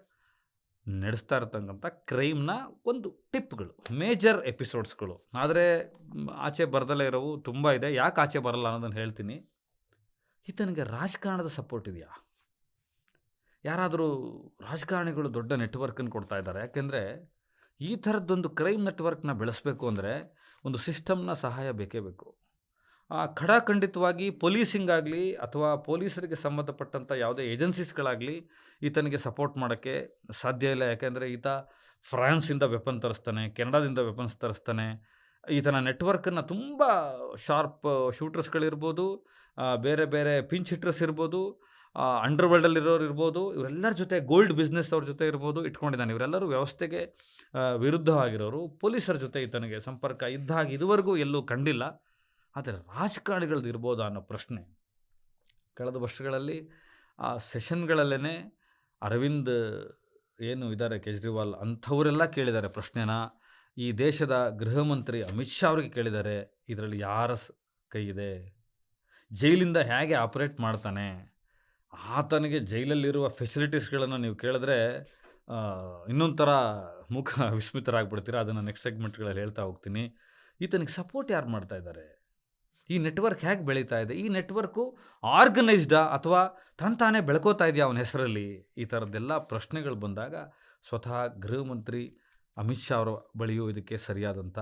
ನಡೆಸ್ತಾ ಇರತಕ್ಕಂಥ ಕ್ರೈಮ್ನ ಒಂದು ಟಿಪ್ಗಳು, ಮೇಜರ್ ಎಪಿಸೋಡ್ಸ್ಗಳು. ಆದರೆ ಆಚೆ ಬರದಲ್ಲೇ ಇರೋವು ತುಂಬ ಇದೆ. ಯಾಕೆ ಆಚೆ ಬರಲ್ಲ ಅನ್ನೋದನ್ನು ಹೇಳ್ತೀನಿ. ಈತನಿಗೆ ರಾಜಕಾರಣದ ಸಪೋರ್ಟ್ ಇದೆಯಾ? ಯಾರಾದರೂ ರಾಜಕಾರಣಿಗಳು ದೊಡ್ಡ ನೆಟ್ವರ್ಕನ್ನು ಕೊಡ್ತಾ ಇದ್ದಾರೆ? ಯಾಕೆಂದರೆ ಈ ಥರದ್ದೊಂದು ಕ್ರೈಮ್ ನೆಟ್ವರ್ಕ್ನ ಬೆಳೆಸಬೇಕು ಅಂದರೆ ಒಂದು ಸಿಸ್ಟಮ್ನ ಸಹಾಯ ಬೇಕೇ ಬೇಕು. ಖಡಾಖಂಡಿತವಾಗಿ ಪೊಲೀಸಿಂಗ್ ಆಗಲಿ ಅಥವಾ ಪೊಲೀಸರಿಗೆ ಸಂಬಂಧಪಟ್ಟಂಥ ಯಾವುದೇ ಏಜೆನ್ಸೀಸ್ಗಳಾಗಲಿ ಈತನಿಗೆ ಸಪೋರ್ಟ್ ಮಾಡೋಕ್ಕೆ ಸಾಧ್ಯ ಇಲ್ಲ. ಯಾಕೆಂದರೆ ಈತ ಫ್ರಾನ್ಸಿಂದ ವೆಪನ್ ತರಿಸ್ತಾನೆ, ಕೆನಡಾದಿಂದ ವೆಪನ್ಸ್ ತರಿಸ್ತಾನೆ. ಈತನ ನೆಟ್ವರ್ಕನ್ನು ತುಂಬ ಶಾರ್ಪ್ ಶೂಟರ್ಸ್ಗಳಿರ್ಬೋದು, ಬೇರೆ ಬೇರೆ ಪಿಂಚ್ ಹಿಟ್ರಸ್ ಇರ್ಬೋದು, ಅಂಡರ್ವರ್ಲ್ಡಲ್ಲಿರೋರು ಇರ್ಬೋದು, ಇವರೆಲ್ಲರ ಜೊತೆ ಗೋಲ್ಡ್ ಬಿಸ್ನೆಸ್ ಅವ್ರ ಜೊತೆ ಇರ್ಬೋದು ಇಟ್ಕೊಂಡಿದ್ದಾನೆ. ಇವರೆಲ್ಲರೂ ವ್ಯವಸ್ಥೆಗೆ ವಿರುದ್ಧವಾಗಿರೋರು. ಪೊಲೀಸರ ಜೊತೆ ಈತನಿಗೆ ಸಂಪರ್ಕ ಇದ್ದಾಗ ಇದುವರೆಗೂ ಎಲ್ಲೂ ಕಂಡಿಲ್ಲ. ಆದರೆ ರಾಜಕಾರಣಿಗಳದ್ದು ಇರ್ಬೋದಾ ಅನ್ನೋ ಪ್ರಶ್ನೆ ಕಳೆದ ವರ್ಷಗಳಲ್ಲಿ ಆ ಸೆಷನ್ಗಳಲ್ಲೇ ಅರವಿಂದ್ ಏನು ಇದ್ದಾರೆ ಕೇಜ್ರಿವಾಲ್ ಅಂಥವರೆಲ್ಲ ಕೇಳಿದ್ದಾರೆ ಪ್ರಶ್ನೆನ. ಈ ದೇಶದ ಗೃಹ ಮಂತ್ರಿ ಅಮಿತ್ ಶಾ ಅವ್ರಿಗೆ ಕೇಳಿದ್ದಾರೆ, ಇದರಲ್ಲಿ ಯಾರ ಕೈ ಇದೆ, ಜೈಲಿಂದ ಹೇಗೆ ಆಪ್ರೇಟ್ ಮಾಡ್ತಾನೆ, ಆತನಿಗೆ ಜೈಲಲ್ಲಿರುವ ಫೆಸಿಲಿಟೀಸ್ಗಳನ್ನು ನೀವು ಕೇಳಿದ್ರೆ ಇನ್ನೊಂದು ಥರ ಮುಖ ವಿಸ್ಮಿತರಾಗ್ಬಿಡ್ತೀರ. ಅದನ್ನು ನೆಕ್ಸ್ಟ್ ಸೆಗ್ಮೆಂಟ್ಗಳಲ್ಲಿ ಹೇಳ್ತಾ ಹೋಗ್ತೀನಿ. ಈತನಿಗೆ ಸಪೋರ್ಟ್ ಯಾರು ಮಾಡ್ತಾ ಇದ್ದಾರೆ, ಈ ನೆಟ್ವರ್ಕ್ ಹೇಗೆ ಬೆಳೀತಾ ಇದೆ, ಈ ನೆಟ್ವರ್ಕು ಆರ್ಗನೈಸ್ಡಾ ಅಥವಾ ತಾನೇ ಬೆಳ್ಕೋತಾ ಇದೆಯಾ ಅವನ ಹೆಸರಲ್ಲಿ? ಈ ಥರದ್ದೆಲ್ಲ ಪ್ರಶ್ನೆಗಳು ಬಂದಾಗ ಸ್ವತಃ ಗೃಹ ಮಂತ್ರಿ ಅಮಿತ್ ಶಾ ಅವರ ಬಳಿಯೂ ಇದಕ್ಕೆ ಸರಿಯಾದಂಥ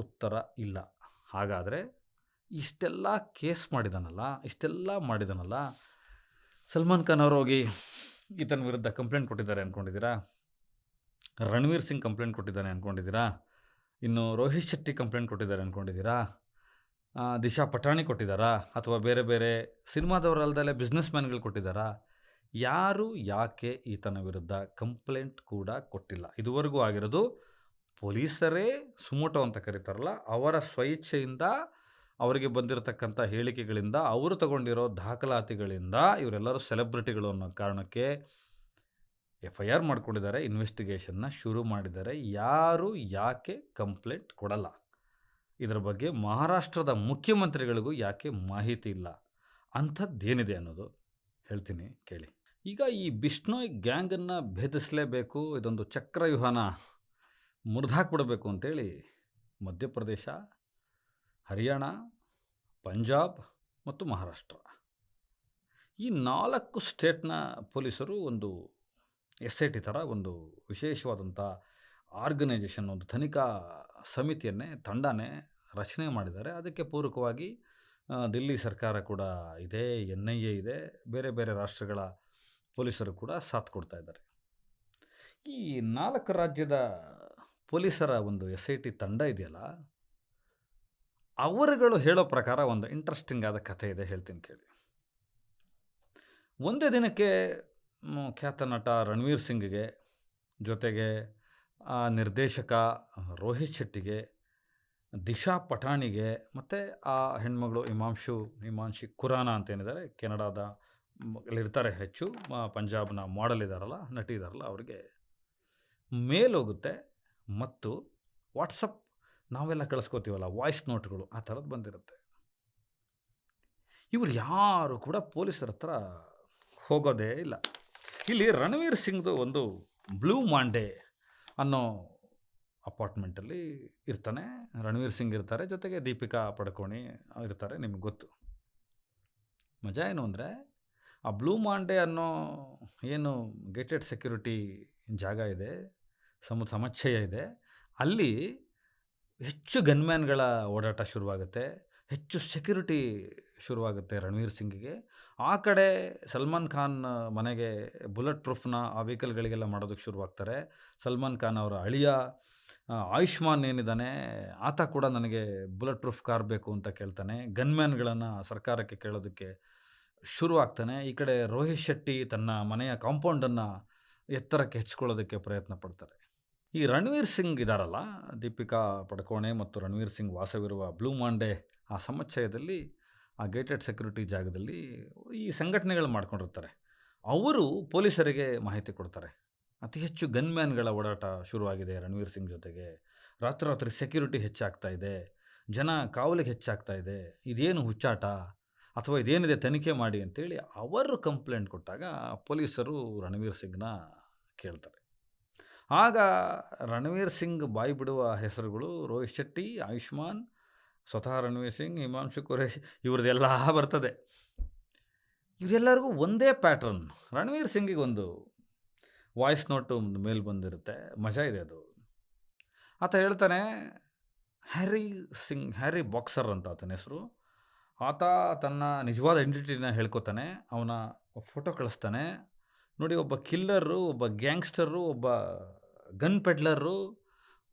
ಉತ್ತರ ಇಲ್ಲ. ಹಾಗಾದರೆ ಇಷ್ಟೆಲ್ಲ ಕೇಸ್ ಮಾಡಿದಾನಲ್ಲ ಸಲ್ಮಾನ್ ಖಾನ್ ಅವರು ಹೋಗಿ ಈತನ ವಿರುದ್ಧ ಕಂಪ್ಲೇಂಟ್ ಕೊಟ್ಟಿದ್ದಾರೆ ಅಂದ್ಕೊಂಡಿದ್ದೀರಾ? ರಣವೀರ್ ಸಿಂಗ್ ಕಂಪ್ಲೇಂಟ್ ಕೊಟ್ಟಿದ್ದಾನೆ ಅಂದ್ಕೊಂಡಿದ್ದೀರಾ? ಇನ್ನು ರೋಹಿತ್ ಶೆಟ್ಟಿ ಕಂಪ್ಲೇಂಟ್ ಕೊಟ್ಟಿದ್ದಾರೆ ಅಂದ್ಕೊಂಡಿದ್ದೀರಾ? ದಿಶಾ ಪಟಾಣಿ ಕೊಟ್ಟಿದ್ದಾರಾ? ಅಥವಾ ಬೇರೆ ಬೇರೆ ಸಿನಿಮಾದವರಲ್ದಲ್ಲೇ ಬಿಸ್ನೆಸ್ ಮ್ಯಾನ್ಗಳು ಕೊಟ್ಟಿದ್ದಾರಾ? ಯಾರು ಯಾಕೆ ಈತನ ವಿರುದ್ಧ ಕಂಪ್ಲೇಂಟ್ ಕೂಡ ಕೊಟ್ಟಿಲ್ಲ. ಇದುವರೆಗೂ ಆಗಿರೋದು ಪೊಲೀಸರೇ ಸುಮೋಟೋ ಅಂತ ಕರೀತಾರಲ್ಲ, ಅವರ ಸ್ವಇಚ್ಛೆಯಿಂದ ಅವರಿಗೆ ಬಂದಿರತಕ್ಕಂಥ ಹೇಳಿಕೆಗಳಿಂದ, ಅವರು ತಗೊಂಡಿರೋ ದಾಖಲಾತಿಗಳಿಂದ ಇವರೆಲ್ಲರೂ ಸೆಲೆಬ್ರಿಟಿಗಳು ಅನ್ನೋ ಕಾರಣಕ್ಕೆ FIR ಮಾಡ್ಕೊಂಡಿದ್ದಾರೆ, ಇನ್ವೆಸ್ಟಿಗೇಷನ್ನ ಶುರು ಮಾಡಿದ್ದಾರೆ. ಯಾರು ಯಾಕೆ ಕಂಪ್ಲೇಂಟ್ ಕೊಡಲ್ಲ, ಇದರ ಬಗ್ಗೆ ಮಹಾರಾಷ್ಟ್ರದ ಮುಖ್ಯಮಂತ್ರಿಗಳಿಗೂ ಯಾಕೆ ಮಾಹಿತಿ ಇಲ್ಲ, ಅಂಥದ್ದೇನಿದೆ ಅನ್ನೋದು ಹೇಳ್ತೀನಿ ಕೇಳಿ. ಈಗ ಈ ಬಿಷ್ಣೋಯ್ ಗ್ಯಾಂಗನ್ನು ಭೇದಿಸಲೇಬೇಕು, ಇದೊಂದು ಚಕ್ರವ್ಯೂಹನ ಮುರಿದಾಕ್ಬಿಡಬೇಕು ಅಂತೇಳಿ ಮಧ್ಯಪ್ರದೇಶ, ಹರಿಯಾಣ, ಪಂಜಾಬ್ ಮತ್ತು ಮಹಾರಾಷ್ಟ್ರ ಈ 4 ಸ್ಟೇಟ್ನ ಪೊಲೀಸರು ಒಂದು SIT ಥರ ಒಂದು ವಿಶೇಷವಾದಂಥ ಆರ್ಗನೈಜೇಷನ್, ಒಂದು ತನಿಖಾ ತಂಡನೇ ರಚನೆ ಮಾಡಿದ್ದಾರೆ. ಅದಕ್ಕೆ ಪೂರಕವಾಗಿ ದಿಲ್ಲಿ ಸರ್ಕಾರ ಕೂಡ ಇದೆ, NIA ಇದೆ, ಬೇರೆ ಬೇರೆ ರಾಷ್ಟ್ರಗಳ ಪೊಲೀಸರು ಕೂಡ ಸಾಥ್ ಕೊಡ್ತಾ ಇದ್ದಾರೆ. ಈ 4 ರಾಜ್ಯದ ಪೊಲೀಸರ ಒಂದು SIT ತಂಡ ಇದೆಯಲ್ಲ, ಅವರುಗಳು ಹೇಳೋ ಪ್ರಕಾರ ಒಂದು ಇಂಟ್ರೆಸ್ಟಿಂಗ್ ಆದ ಕಥೆ ಇದೆ, ಹೇಳ್ತೀನಿ ಕೇಳಿ. ಒಂದೇ ದಿನಕ್ಕೆ ಖ್ಯಾತ ನಟ ರಣವೀರ್ ಸಿಂಗ್ಗೆ, ಜೊತೆಗೆ ನಿರ್ದೇಶಕ ರೋಹಿತ್ ಶೆಟ್ಟಿಗೆ, ದಿಶಾ ಪಠಾಣಿಗೆ, ಮತ್ತು ಆ ಹೆಣ್ಮಗಳು ಹಿಮಾಂಶಿ ಖುರಾನ ಅಂತ ಏನಿದ್ದಾರೆ, ಕೆನಡಾದ ಇರ್ತಾರೆ, ಹೆಚ್ಚು ಪಂಜಾಬ್ನ ಮಾಡೆಲ್ ಇದ್ದಾರಲ್ಲ, ನಟಿ ಇದ್ದಾರಲ್ಲ, ಅವ್ರಿಗೆ ಮೇಲ್ ಹೋಗುತ್ತೆ ಮತ್ತು ವಾಟ್ಸಪ್ ನಾವೆಲ್ಲ ಕಳಿಸ್ಕೋತೀವಲ್ಲ ವಾಯ್ಸ್ ನೋಟ್ಗಳು, ಆ ಥರದ್ದು ಬಂದಿರುತ್ತೆ. ಇವರು ಯಾರು ಕೂಡ ಪೊಲೀಸರ ಹತ್ರ ಹೋಗೋದೇ ಇಲ್ಲ. ಇಲ್ಲಿ ರಣವೀರ್ ಸಿಂಗ್ದು ಒಂದು ಬ್ಲೂ ಮಾಂಡೆ ಅನ್ನೋ ಅಪಾರ್ಟ್ಮೆಂಟಲ್ಲಿ ಇರ್ತಾನೆ. ರಣವೀರ್ ಸಿಂಗ್ ಇರ್ತಾರೆ, ಜೊತೆಗೆ ದೀಪಿಕಾ ಪಡುಕೋಣೆ ಇರ್ತಾರೆ, ನಿಮಗೆ ಗೊತ್ತು. ಮಜಾ ಏನು ಅಂದರೆ, ಆ ಬ್ಲೂ ಮಾಂಡೆ ಅನ್ನೋ ಏನು ಗೇಟೆಡ್ ಸೆಕ್ಯೂರಿಟಿ ಜಾಗ ಇದೆ, ಸಮುಚ್ಚಯ ಇದೆ, ಅಲ್ಲಿ ಹೆಚ್ಚು ಗನ್ಮ್ಯಾನ್ಗಳ ಓಡಾಟ ಶುರುವಾಗುತ್ತೆ, ಹೆಚ್ಚು ಸೆಕ್ಯೂರಿಟಿ ಶುರುವಾಗುತ್ತೆ ರಣವೀರ್ ಸಿಂಗಿಗೆ. ಆ ಕಡೆ ಸಲ್ಮಾನ್ ಖಾನ್ ಮನೆಗೆ ಬುಲೆಟ್ ಪ್ರೂಫ್ನ ಆ ವೆಹಿಕಲ್ಗಳಿಗೆಲ್ಲ ಮಾಡೋದಕ್ಕೆ ಶುರುವಾಗ್ತಾರೆ. ಸಲ್ಮಾನ್ ಖಾನ್ ಅವರ ಅಳಿಯ ಆಯುಷ್ಮಾನ್ ಏನಿದ್ದಾನೆ, ಆತ ಕೂಡ ನನಗೆ ಬುಲೆಟ್ ಪ್ರೂಫ್ ಕಾರ್ ಬೇಕು ಅಂತ ಕೇಳ್ತಾನೆ. ಗನ್ಮ್ಯಾನ್ಗಳನ್ನು ಸರ್ಕಾರಕ್ಕೆ ಕೇಳೋದಕ್ಕೆ ಶುರುವಾಗ್ತಾನೆ. ಈ ಕಡೆ ರೋಹಿತ್ ಶೆಟ್ಟಿ ತನ್ನ ಮನೆಯ ಕಾಂಪೌಂಡನ್ನು ಎತ್ತರಕ್ಕೆ ಹೆಚ್ಚಿಕೊಳ್ಳೋದಕ್ಕೆ ಪ್ರಯತ್ನ ಪಡ್ತಾರೆ. ಈ ರಣವೀರ್ ಸಿಂಗ್ ಇದ್ದಾರಲ್ಲ, ದೀಪಿಕಾ ಪಡುಕೋಣೆ ಮತ್ತು ರಣವೀರ್ ಸಿಂಗ್ ವಾಸವಿರುವ ಬ್ಲೂ ಮಾಂಡೆ ಆ ಸಮುಚ್ಚಯದಲ್ಲಿ, ಆ ಗೇಟೆಡ್ ಸೆಕ್ಯೂರಿಟಿ ಜಾಗದಲ್ಲಿ ಈ ಸಂಘಟನೆಗಳು ಮಾಡ್ಕೊಂಡಿರ್ತಾರೆ. ಅವರು ಪೊಲೀಸರಿಗೆ ಮಾಹಿತಿ ಕೊಡ್ತಾರೆ, ಅತಿ ಹೆಚ್ಚು ಗನ್ಮ್ಯಾನ್ಗಳ ಓಡಾಟ ಶುರುವಾಗಿದೆ ರಣವೀರ್ ಸಿಂಗ್ ಜೊತೆಗೆ, ರಾತ್ರಿ ಸೆಕ್ಯೂರಿಟಿ ಹೆಚ್ಚಾಗ್ತಾ ಇದೆ, ಜನ ಕಾವಲಿಗೆ ಹೆಚ್ಚಾಗ್ತಾ ಇದೆ, ಇದೇನು ಹುಚ್ಚಾಟ ಅಥವಾ ಇದೇನಿದೆ ತನಿಖೆ ಮಾಡಿ ಅಂತೇಳಿ ಅವರು ಕಂಪ್ಲೇಂಟ್ ಕೊಟ್ಟಾಗ ಪೊಲೀಸರು ರಣವೀರ್ ಸಿಂಗ್ನ ಕೇಳ್ತಾರೆ. ಆಗ ರಣವೀರ್ ಸಿಂಗ್ ಬಾಯಿ ಬಿಡುವ ಹೆಸರುಗಳು ರೋಹಿತ್ ಶೆಟ್ಟಿ, ಆಯುಷ್ಮಾನ್, ಸ್ವತಃ ರಣವೀರ್ ಸಿಂಗ್, ಹಿಮಾಂಶು ಖುರೇಶಿ, ಇವ್ರದ್ದೆಲ್ಲ ಬರ್ತದೆ. ಇವರೆಲ್ಲರಿಗೂ ಒಂದೇ ಪ್ಯಾಟ್ರನ್. ರಣವೀರ್ ಸಿಂಗಿಗೆ ಒಂದು ವಾಯ್ಸ್ ನೋಟು ಒಂದು ಮೇಲ್ ಬಂದಿರುತ್ತೆ, ಮಜಾ ಇದೆ ಅದು. ಆತ ಹೇಳ್ತಾನೆ, ಹ್ಯಾರಿ ಬಾಕ್ಸರ್ ಅಂತ ಆತನ ಹೆಸರು. ಆತ ತನ್ನ ನಿಜವಾದ ಐಡೆಂಟಿಟಿನ ಹೇಳ್ಕೊತಾನೆ, ಅವನ ಫೋಟೋ ಕಳಿಸ್ತಾನೆ. ನೋಡಿ, ಒಬ್ಬ ಕಿಲ್ಲರು, ಒಬ್ಬ ಗ್ಯಾಂಗ್ಸ್ಟರು, ಒಬ್ಬ ಗನ್ ಪೆಡ್ಲರು,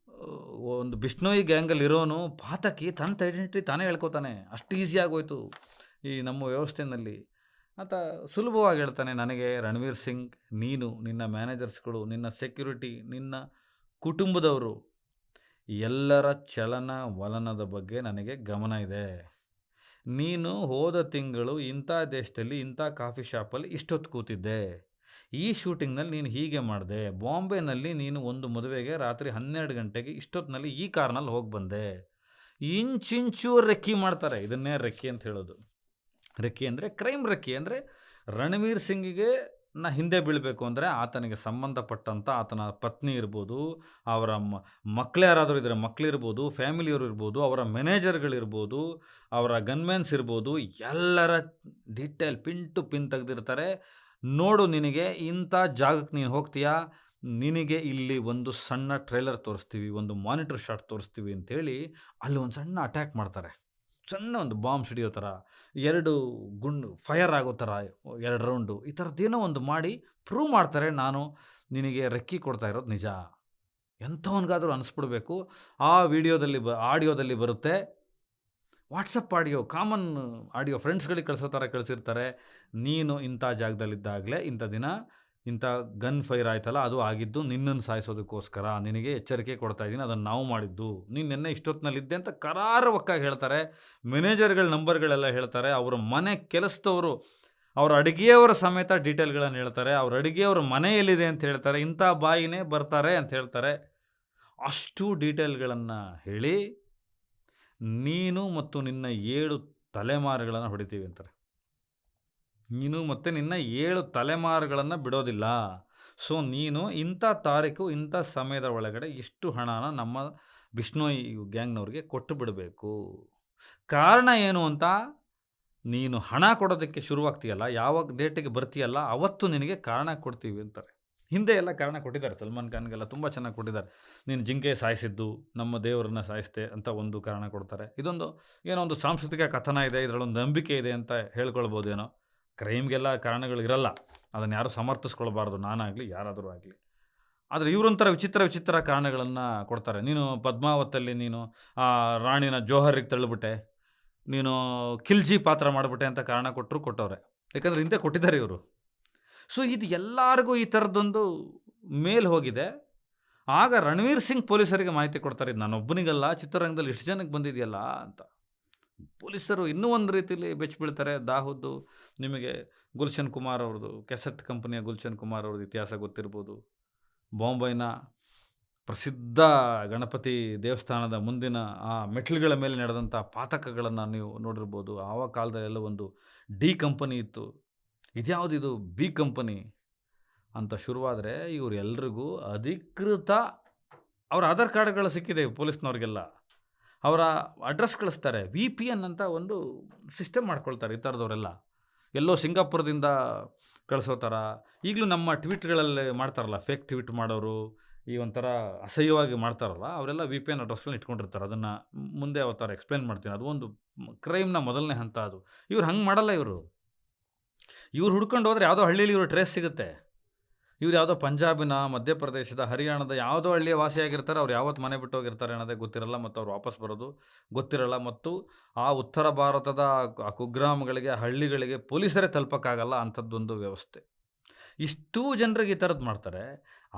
ಒಂದು ಬಿಷ್ಣೋಯಿ ಗ್ಯಾಂಗಲ್ಲಿ ಇರೋನು ಪಾತಕಿ ತನ್ನ ಐಡೆಂಟಿಟಿ ತಾನೇ ಹೇಳ್ಕೊತಾನೆ. ಅಷ್ಟು ಈಸಿ ಆಗೋಯ್ತು ಈ ನಮ್ಮ ವ್ಯವಸ್ಥೆಯಲ್ಲಿ. ಆತ ಸುಲಭವಾಗಿ ಹೇಳ್ತಾನೆ, ನನಗೆ ರಣವೀರ್ ಸಿಂಗ್, ನೀನು, ನಿನ್ನ ಮ್ಯಾನೇಜರ್ಸ್ಗಳು, ನಿನ್ನ ಸೆಕ್ಯೂರಿಟಿ, ನಿನ್ನ ಕುಟುಂಬದವರು ಎಲ್ಲರ ಚಲನವಲನದ ಬಗ್ಗೆ ನನಗೆ ಗಮನ ಇದೆ. ನೀನು ಹೋದ ತಿಂಗಳು ಇಂಥ ದೇಶದಲ್ಲಿ ಇಂಥ ಕಾಫಿ ಶಾಪಲ್ಲಿ ಇಷ್ಟೊತ್ತು ಕೂತಿದ್ದೆ, ಈ ಶೂಟಿಂಗ್ನಲ್ಲಿ ನೀನು ಹೀಗೆ ಮಾಡಿದೆ, ಬಾಂಬೆನಲ್ಲಿ ನೀನು ಒಂದು ಮದುವೆಗೆ ರಾತ್ರಿ 12 ಗಂಟೆಗೆ ಇಷ್ಟೊತ್ತಿನಲ್ಲಿ ಈ ಕಾರ್ನಲ್ಲಿ ಹೋಗಿ ಬಂದೆ. ಇಂಚಿಂಚು ರೆಕ್ಕಿ ಮಾಡ್ತಾರೆ. ಇದನ್ನೇ ರೆಕ್ಕಿ ಅಂತ ಹೇಳೋದು. ರೆಕ್ಕಿ ಅಂದರೆ ಕ್ರೈಮ್ ರೆಕ್ಕಿ ಅಂದರೆ ರಣವೀರ್ ಸಿಂಗಿಗೆ ಹಿಂದೆ ಬೀಳಬೇಕು ಅಂದರೆ ಆತನಿಗೆ ಸಂಬಂಧಪಟ್ಟಂಥ ಆತನ ಪತ್ನಿ ಇರ್ಬೋದು, ಅವರ ಮಕ್ಕಳು ಯಾರಾದರೂ ಇದ್ದರೆ ಮಕ್ಕಳಿರ್ಬೋದು, ಫ್ಯಾಮಿಲಿಯವರು ಇರ್ಬೋದು, ಅವರ ಮ್ಯಾನೇಜರ್ಗಳಿರ್ಬೋದು, ಅವರ ಗನ್ಮ್ಯಾನ್ಸ್ ಇರ್ಬೋದು, ಎಲ್ಲರ ಡೀಟೇಲ್ ಪಿನ್ ಟು ಪಿನ್ ತೆಗೆದಿರ್ತಾರೆ. ನೋಡು, ನಿನಗೆ ಇಂಥ ಜಾಗಕ್ಕೆ ನೀನು ಹೋಗ್ತೀಯಾ, ನಿನಗೆ ಇಲ್ಲಿ ಒಂದು ಸಣ್ಣ ಟ್ರೈಲರ್ ತೋರಿಸ್ತೀವಿ, ಒಂದು ಮಾನಿಟರ್ ಶಾಟ್ ತೋರಿಸ್ತೀವಿ ಅಂತೇಳಿ ಅಲ್ಲಿ ಒಂದು ಸಣ್ಣ ಅಟ್ಯಾಕ್ ಮಾಡ್ತಾರೆ. ಸಣ್ಣ ಒಂದು ಬಾಂಬ್ ಸಿಡಿಯೋ ಥರ, 2 ಗುಂಡು ಫೈರ್ ಆಗೋ ಥರ, 2 ರೌಂಡು, ಈ ಥರದ್ದೇನೋ ಒಂದು ಮಾಡಿ ಪ್ರೂವ್ ಮಾಡ್ತಾರೆ, ನಾನು ನಿನಗೆ ರೆಕ್ಕಿ ಕೊಡ್ತಾ ಇರೋದು ನಿಜ. ಎಂಥವನಿಗಾದರೂ ಅನಿಸ್ಬಿಡ್ಬೇಕು. ಆ ವಿಡಿಯೋದಲ್ಲಿ ಆಡಿಯೋದಲ್ಲಿ ಬರುತ್ತೆ, ವಾಟ್ಸಪ್ ಆಡಿಯೋ, ಕಾಮನ್ ಆಡಿಯೋ, ಫ್ರೆಂಡ್ಸ್ಗಳಿಗೆ ಕಳಿಸೋ ಥರ ಕಳಿಸಿರ್ತಾರೆ. ನೀನು ಇಂಥ ಜಾಗದಲ್ಲಿದ್ದಾಗಲೇ ಇಂಥ ದಿನ ಇಂಥ ಗನ್ ಫೈರ್ ಆಯ್ತಲ್ಲ, ಅದು ಆಗಿದ್ದು ನಿನ್ನನ್ನು ಸಾಯಿಸೋದಕ್ಕೋಸ್ಕರ, ನಿನಗೆ ಎಚ್ಚರಿಕೆ ಕೊಡ್ತಾ ಇದ್ದೀನಿ, ಅದನ್ನು ನಾವು ಮಾಡಿದ್ದು, ನೀನು ನಿನ್ನೆ ಇಷ್ಟೊತ್ತಿನಲ್ಲಿದ್ದೆ ಅಂತ ಕರಾರವಕ್ಕಾಗಿ ಹೇಳ್ತಾರೆ. ಮ್ಯಾನೇಜರ್ಗಳ ನಂಬರ್ಗಳೆಲ್ಲ ಹೇಳ್ತಾರೆ. ಅವರ ಮನೆ ಕೆಲಸದವರು, ಅವರ ಅಡುಗೆಯವರ ಸಮೇತ ಡೀಟೇಲ್ಗಳನ್ನು ಹೇಳ್ತಾರೆ. ಅವ್ರ ಅಡುಗೆಯವ್ರ ಮನೆ ಎಲ್ಲಿದೆ ಅಂತ ಹೇಳ್ತಾರೆ. ಇಂಥ ಬಾಯಿನೇ ಬರ್ತಾರೆ ಅಂತ ಹೇಳ್ತಾರೆ. ಅಷ್ಟು ಡೀಟೇಲ್ಗಳನ್ನು ಹೇಳಿ ನೀನು ಮತ್ತು ನಿನ್ನ 7 ತಲೆಮಾರುಗಳನ್ನು ಹೊಡಿತೀವಿ ಅಂತಾರೆ. ನೀನು ಮತ್ತು ನಿನ್ನ 7 ತಲೆಮಾರುಗಳನ್ನು ಬಿಡೋದಿಲ್ಲ. ಸೊ ನೀನು ಇಂಥ ತಾರೀಕು ಇಂಥ ಸಮಯದ ಒಳಗಡೆ ಇಷ್ಟು ಹಣನ ನಮ್ಮ ಬಿಷ್ಣೋಯಿ ಗ್ಯಾಂಗ್ನವ್ರಿಗೆ ಕೊಟ್ಟು ಬಿಡಬೇಕು. ಕಾರಣ ಏನು ಅಂತ ನೀನು ಹಣ ಕೊಡೋದಕ್ಕೆ ಶುರುವಾಗ್ತೀಯಲ್ಲ, ಯಾವಾಗ ಡೇಟಿಗೆ ಬರ್ತೀಯಲ್ಲ ಅವತ್ತು ನಿನಗೆ ಕಾರಣ ಕೊಡ್ತೀವಿ ಅಂತಾರೆ. ಹಿಂದೆ ಎಲ್ಲ ಕಾರಣ ಕೊಟ್ಟಿದ್ದಾರೆ, ಸಲ್ಮಾನ್ ಖಾನ್ಗೆಲ್ಲ ತುಂಬ ಚೆನ್ನಾಗಿ ಕೊಟ್ಟಿದ್ದಾರೆ. ನೀನು ಜಿಂಕೆ ಸಾಯಿಸಿದ್ದು, ನಮ್ಮ ದೇವರನ್ನ ಸಾಯಿಸಿದೆ ಅಂತ ಒಂದು ಕಾರಣ ಕೊಡ್ತಾರೆ. ಇದೊಂದು ಏನೋ ಒಂದು ಸಾಂಸ್ಕೃತಿಕ ಕಥನ ಇದೆ, ಇದರಲ್ಲೊಂದು ನಂಬಿಕೆ ಇದೆ ಅಂತ ಹೇಳ್ಕೊಳ್ಬೋದೇನೋ. ಕ್ರೈಮ್ಗೆಲ್ಲ ಕಾರಣಗಳು ಇರಲ್ಲ, ಅದನ್ನು ಯಾರೂ ಸಮರ್ಥಿಸ್ಕೊಳ್ಬಾರ್ದು, ನಾನಾಗಲಿ ಯಾರಾದರೂ ಆಗಲಿ. ಆದರೆ ಇವರೊಂಥರ ವಿಚಿತ್ರ ಕಾರಣಗಳನ್ನು ಕೊಡ್ತಾರೆ. ನೀನು ಪದ್ಮಾವತಲ್ಲಿ ನೀನು ಆ ರಾಣಿನ ಜೋಹರಿಗೆ ತಳ್ಳಿಬಿಟ್ಟೆ, ನೀನು ಖಿಲ್ಜಿ ಪಾತ್ರ ಮಾಡಿಬಿಟ್ಟೆ ಅಂತ ಕಾರಣ ಕೊಟ್ಟವ್ರೆ. ಯಾಕಂದರೆ ಇಂತೆ ಕೊಟ್ಟಿದ್ದಾರೆ ಇವರು. ಸೊ ಇದು ಎಲ್ಲರಿಗೂ ಈ ಥರದ್ದೊಂದು ಮೇಲ್ ಹೋಗಿದೆ. ಆಗ ರಣವೀರ್ ಸಿಂಗ್ ಪೊಲೀಸರಿಗೆ ಮಾಹಿತಿ ಕೊಡ್ತಾರೆ, ಇದು ನಾನೊಬ್ಬನಿಗಲ್ಲ, ಚಿತ್ರರಂಗದಲ್ಲಿ ಇಷ್ಟು ಜನಕ್ಕೆ ಬಂದಿದೆಯಲ್ಲ ಅಂತ. ಪೊಲೀಸರು ಇನ್ನೂ ಒಂದು ರೀತಿಯಲ್ಲಿ ಬೆಚ್ಚಿ ಬೀಳ್ತಾರೆ. ದಾಹೂದ್, ನಿಮಗೆ ಗುಲ್ಶನ್ ಕುಮಾರ್ ಅವ್ರದ್ದು, ಕೆಸೆಟ್ ಕಂಪನಿಯ ಗುಲ್ಶನ್ ಕುಮಾರ್ ಅವ್ರದ್ದು ಇತಿಹಾಸ ಗೊತ್ತಿರ್ಬೋದು. ಬಾಂಬೆನ ಪ್ರಸಿದ್ಧ ಗಣಪತಿ ದೇವಸ್ಥಾನದ ಮುಂದಿನ ಆ ಮೆಟ್ಲುಗಳ ಮೇಲೆ ನಡೆದಂಥ ಪಾತಕಗಳನ್ನು ನೀವು ನೋಡಿರ್ಬೋದು. ಆವ ಕಾಲದಲ್ಲೆಲ್ಲ ಒಂದು ಡಿ ಕಂಪನಿ ಇತ್ತು, ಇದ್ಯಾವುದಿದು ಬಿ ಕಂಪನಿ ಅಂತ ಶುರುವಾದರೆ ಇವರೆಲ್ರಿಗೂ ಅಧಿಕೃತ ಅವರ ಆಧಾರ್ ಕಾರ್ಡ್ಗಳು ಸಿಕ್ಕಿದೆ ಪೊಲೀಸ್ನವ್ರಿಗೆಲ್ಲ. ಅವರ ಅಡ್ರೆಸ್ ಕಳಿಸ್ತಾರೆ. VPN ಅಂತ ಒಂದು ಸಿಸ್ಟಮ್ ಮಾಡ್ಕೊಳ್ತಾರೆ ಈ ಥರದವರೆಲ್ಲ. ಎಲ್ಲೋ ಸಿಂಗಾಪುರದಿಂದ ಕಳಿಸೋ ಥರ. ಈಗಲೂ ನಮ್ಮ ಟ್ವೀಟ್ಗಳಲ್ಲಿ ಮಾಡ್ತಾರಲ್ಲ, ಫೇಕ್ ಟ್ವೀಟ್ ಮಾಡೋರು, ಈ ಒಂಥರ ಅಸಹ್ಯವಾಗಿ ಮಾಡ್ತಾರಲ್ಲ, ಅವರೆಲ್ಲ VPN ಅಡ್ರೆಸ್ಗಳನ್ನ ಇಟ್ಕೊಂಡಿರ್ತಾರೆ. ಅದನ್ನು ಮುಂದೆ ಅವತ್ತಾರ ಎಕ್ಸ್ಪ್ಲೇನ್ ಮಾಡ್ತೀನಿ. ಅದು ಒಂದು ಕ್ರೈಮ್ನ ಮೊದಲನೇ ಹಂತ ಅದು. ಇವ್ರು ಹಂಗೆ ಮಾಡಲ್ಲ. ಇವ್ರು ಹುಡ್ಕೊಂಡು ಹೋದರೆ ಯಾವುದೋ ಹಳ್ಳಿಯಲ್ಲಿ ಇವರು ಟ್ರೇಸ್ ಸಿಗುತ್ತೆ. ಇವ್ರು ಯಾವುದೋ ಪಂಜಾಬಿನ, ಮಧ್ಯಪ್ರದೇಶದ, ಹರಿಯಾಣದ ಯಾವುದೋ ಹಳ್ಳಿಯ ವಾಸಿಯಾಗಿರ್ತಾರೆ. ಅವ್ರು ಯಾವತ್ತು ಮನೆ ಬಿಟ್ಟು ಹೋಗಿರ್ತಾರೆ ಅನ್ನೋದೇ ಗೊತ್ತಿರಲ್ಲ, ಮತ್ತು ಅವ್ರು ವಾಪಸ್ ಬರೋದು ಗೊತ್ತಿರಲ್ಲ. ಮತ್ತು ಆ ಉತ್ತರ ಭಾರತದ ಆ ಕುಗ್ರಾಮಗಳಿಗೆ, ಹಳ್ಳಿಗಳಿಗೆ ಪೊಲೀಸರೇ ತಲುಪಕ್ಕಾಗಲ್ಲ ಅಂಥದ್ದೊಂದು ವ್ಯವಸ್ಥೆ. ಇಷ್ಟೂ ಜನರಿಗೆ ಈ ಥರದ್ದು ಮಾಡ್ತಾರೆ.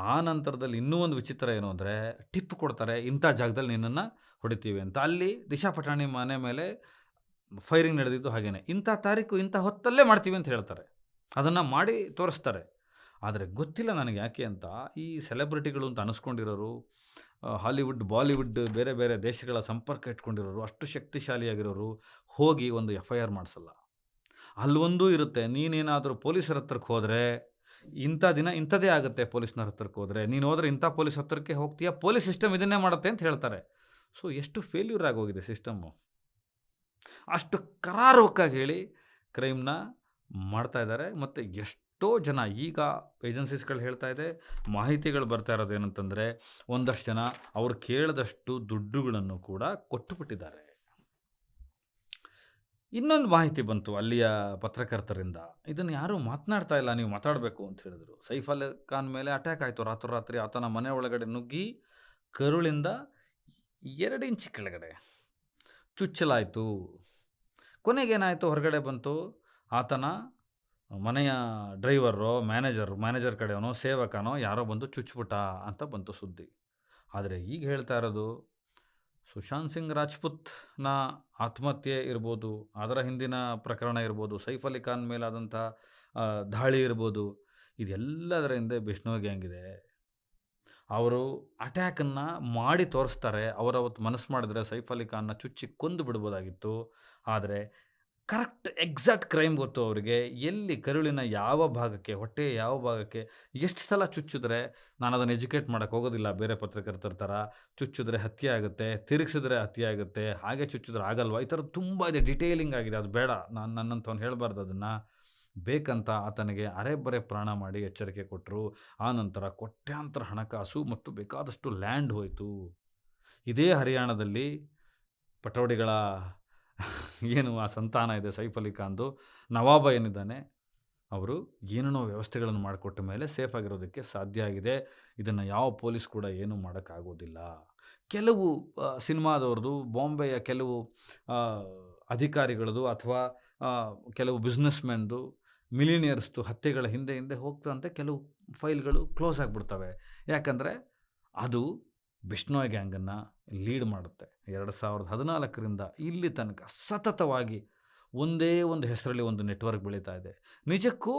ಆ ನಂತರದಲ್ಲಿ ಇನ್ನೂ ಒಂದು ವಿಚಿತ್ರ ಏನು ಅಂದರೆ, ಟಿಪ್ ಕೊಡ್ತಾರೆ, ಇಂಥ ಜಾಗದಲ್ಲಿ ನಿನ್ನನ್ನು ಹೊಡಿತೀವಿ ಅಂತ. ಅಲ್ಲಿ ದಿಶಾ ಪಟಾಣಿ ಮನೆ ಮೇಲೆ ಫೈರಿಂಗ್ ನಡೆದಿದ್ದು ಹಾಗೇನೆ, ಇಂಥ ತಾರೀಕು ಇಂಥ ಹೊತ್ತಲ್ಲೇ ಮಾಡ್ತೀವಿ ಅಂತ ಹೇಳ್ತಾರೆ. ಅದನ್ನು ಮಾಡಿ ತೋರಿಸ್ತಾರೆ. ಆದರೆ ಗೊತ್ತಿಲ್ಲ ನನಗೆ ಯಾಕೆ ಅಂತ, ಈ ಸೆಲೆಬ್ರಿಟಿಗಳು ಅಂತ ಅನಿಸ್ಕೊಂಡಿರೋರು, ಹಾಲಿವುಡ್, ಬಾಲಿವುಡ್, ಬೇರೆ ಬೇರೆ ದೇಶಗಳ ಸಂಪರ್ಕ ಇಟ್ಕೊಂಡಿರೋರು, ಅಷ್ಟು ಶಕ್ತಿಶಾಲಿಯಾಗಿರೋರು ಹೋಗಿ ಒಂದು FIR ಮಾಡಿಸಲ್ಲ. ಅಲ್ಲೊಂದು ಇರುತ್ತೆ, ನೀನೇನಾದರೂ ಪೊಲೀಸರ ಹತ್ರಕ್ಕೆ ಹೋದರೆ ಇಂಥ ದಿನ ಇಂಥದ್ದೇ ಆಗುತ್ತೆ. ಪೊಲೀಸ್ನವ್ರ ಹತ್ರಕ್ಕೆ ಹೋದರೆ ನೀನು ಹೋದರೆ ಇಂಥ ಪೊಲೀಸ್ ಹತ್ರಕ್ಕೆ ಹೋಗ್ತೀಯಾ, ಪೊಲೀಸ್ ಸಿಸ್ಟಮ್ ಇದನ್ನೇ ಮಾಡುತ್ತೆ ಅಂತ ಹೇಳ್ತಾರೆ. ಸೊ ಎಷ್ಟು ಫೇಲ್ಯೂರ್ ಆಗೋಗಿದೆ ಸಿಸ್ಟಮ್ಮು. ಅಷ್ಟು ಕರಾರುವಕ್ಕಾಗಿ ಹೇಳಿ ಕ್ರೈಮ್ನ ಮಾಡ್ತಾ ಇದ್ದಾರೆ. ಮತ್ತು ಎಷ್ಟೋ ಜನ ಈಗ ಏಜೆನ್ಸೀಸ್ಗಳು ಹೇಳ್ತಾ ಇದೆ, ಮಾಹಿತಿಗಳು ಬರ್ತಾ ಇರೋದು ಏನಂತಂದರೆ, ಒಂದಷ್ಟು ಜನ ಅವ್ರು ಕೇಳಿದಷ್ಟು ದುಡ್ಡುಗಳನ್ನು ಕೂಡ ಕೊಟ್ಟುಬಿಟ್ಟಿದ್ದಾರೆ. ಇನ್ನೊಂದು ಮಾಹಿತಿ ಬಂತು ಅಲ್ಲಿಯ ಪತ್ರಕರ್ತರಿಂದ, ಇದನ್ನು ಯಾರೂ ಮಾತನಾಡ್ತಾ ಇಲ್ಲ, ನೀವು ಮಾತಾಡಬೇಕು ಅಂತ ಹೇಳಿದರು. ಸೈಫ್ ಅಲಿ ಖಾನ್ ಮೇಲೆ ಅಟ್ಯಾಕ್ ಆಯಿತು ರಾತ್ರೋರಾತ್ರಿ. ಆತನ ಮನೆ ಒಳಗಡೆ ನುಗ್ಗಿ ಕರುಳಿಂದ 2 ಇಂಚ್ ಕೆಳಗಡೆ ಚುಚ್ಚಲಾಯಿತು. ಕೊನೆಗೇನಾಯಿತು, ಹೊರಗಡೆ ಬಂತು, ಆತನ ಮನೆಯ ಡ್ರೈವರೋ, ಮ್ಯಾನೇಜರ್ ಕಡೆಯವನೋ, ಸೇವಕನೋ ಯಾರೋ ಬಂದು ಚುಚ್ಚಿಬಿಟ್ಟ ಅಂತ ಬಂತು ಸುದ್ದಿ. ಆದರೆ ಈಗ ಹೇಳ್ತಾ ಇರೋದು, ಸುಶಾಂತ್ ಸಿಂಗ್ ರಾಜ್ಪುತ್ನ ಆತ್ಮಹತ್ಯೆ ಇರ್ಬೋದು, ಅದರ ಹಿಂದಿನ ಪ್ರಕರಣ ಇರ್ಬೋದು, ಸೈಫ್ ಅಲಿ ಖಾನ್ ಮೇಲಾದಂಥ ದಾಳಿ ಇರ್ಬೋದು, ಇದೆಲ್ಲದರ ಹಿಂದೆ ಬಿಷ್ಣೋಯ್ ಗ್ಯಾಂಗ್ ಇದೆ. ಅವರು ಅಟ್ಯಾಕನ್ನು ಮಾಡಿ ತೋರಿಸ್ತಾರೆ. ಅವತ್ತು ಮನಸ್ಸು ಮಾಡಿದ್ರೆ ಸೈಫ್ ಅಲಿ ಖಾನ್ನ ಚುಚ್ಚಿ ಕೊಂದು ಬಿಡ್ಬೋದಾಗಿತ್ತು. ಆದರೆ ಕರೆಕ್ಟ್ ಎಕ್ಸಾಕ್ಟ್ ಕ್ರೈಮ್ ಗೊತ್ತು ಅವರಿಗೆ. ಎಲ್ಲಿ, ಕರುಳಿನ ಯಾವ ಭಾಗಕ್ಕೆ, ಹೊಟ್ಟೆಯ ಯಾವ ಭಾಗಕ್ಕೆ, ಎಷ್ಟು ಸಲ ಚುಚ್ಚಿದ್ರೆ. ನಾನು ಅದನ್ನು ಎಜುಕೇಟ್ ಮಾಡೋಕ್ಕೆ ಹೋಗೋದಿಲ್ಲ ಬೇರೆ ಪತ್ರಕರ್ತರ ಥರ. ಚುಚ್ಚಿದ್ರೆ ಹತ್ಯೆ ಆಗುತ್ತೆ, ತಿರುಗಿಸಿದ್ರೆ ಹತ್ಯೆ ಆಗುತ್ತೆ, ಹಾಗೆ ಚುಚ್ಚಿದ್ರೆ ಆಗಲ್ವಾ, ಈ ಥರದ್ದು ತುಂಬ ಇದೆ, ಡಿಟೇಲಿಂಗ್ ಆಗಿದೆ. ಅದು ಬೇಡ, ನನ್ನಂಥವ್ನು ಹೇಳಬಾರ್ದು ಅದನ್ನು. ಬೇಕಂತ ಆತನಿಗೆ ಅರೆಬರೆ ಪ್ರಾಣ ಮಾಡಿ ಎಚ್ಚರಿಕೆ ಕೊಟ್ಟರು. ಆ ನಂತರ ಕೋಟ್ಯಾಂತರ ಹಣಕಾಸು ಮತ್ತು ಬೇಕಾದಷ್ಟು ಲ್ಯಾಂಡ್ ಹೋಯಿತು. ಇದೇ ಹರಿಯಾಣದಲ್ಲಿ ಪಟೌಡಿಗಳ ಏನು ಆ ಸಂತಾನ ಇದೆ ಸೈಫ್ ಅಲಿ ಖಾನ್ದು, ನವಾಬ ಏನಿದ್ದಾನೆ, ಅವರು ಏನೇನೋ ವ್ಯವಸ್ಥೆಗಳನ್ನು ಮಾಡಿಕೊಟ್ಟ ಮೇಲೆ ಸೇಫ್ ಆಗಿರೋದಕ್ಕೆ ಸಾಧ್ಯ ಆಗಿದೆ. ಇದನ್ನು ಯಾವ ಪೊಲೀಸ್ ಕೂಡ ಏನೂ ಮಾಡೋಕ್ಕಾಗೋದಿಲ್ಲ. ಕೆಲವು ಸಿನಿಮಾದವ್ರದ್ದು, ಬಾಂಬೆಯ ಕೆಲವು ಅಧಿಕಾರಿಗಳದು, ಅಥವಾ ಕೆಲವು ಬಿಸ್ನೆಸ್ಮೆನ್ದು, ಮಿಲಿನಿಯರ್ಸ್ದು ಹತ್ಯೆಗಳ ಹಿಂದೆ ಹೋಗ್ತಂತೆ ಕೆಲವು ಫೈಲ್ಗಳು ಕ್ಲೋಸ್ ಆಗಿಬಿಡ್ತವೆ. ಯಾಕಂದರೆ ಅದು ಬಿಷ್ಣೋಯ್ ಗ್ಯಾಂಗನ್ನು ಲೀಡ್ ಮಾಡುತ್ತೆ. 2014ರಿಂದ ಇಲ್ಲಿ ತನಕ ಸತತವಾಗಿ ಒಂದೇ ಒಂದು ಹೆಸರಲ್ಲಿ ಒಂದು ನೆಟ್ವರ್ಕ್ ಬೆಳೀತಾ ಇದೆ. ನಿಜಕ್ಕೂ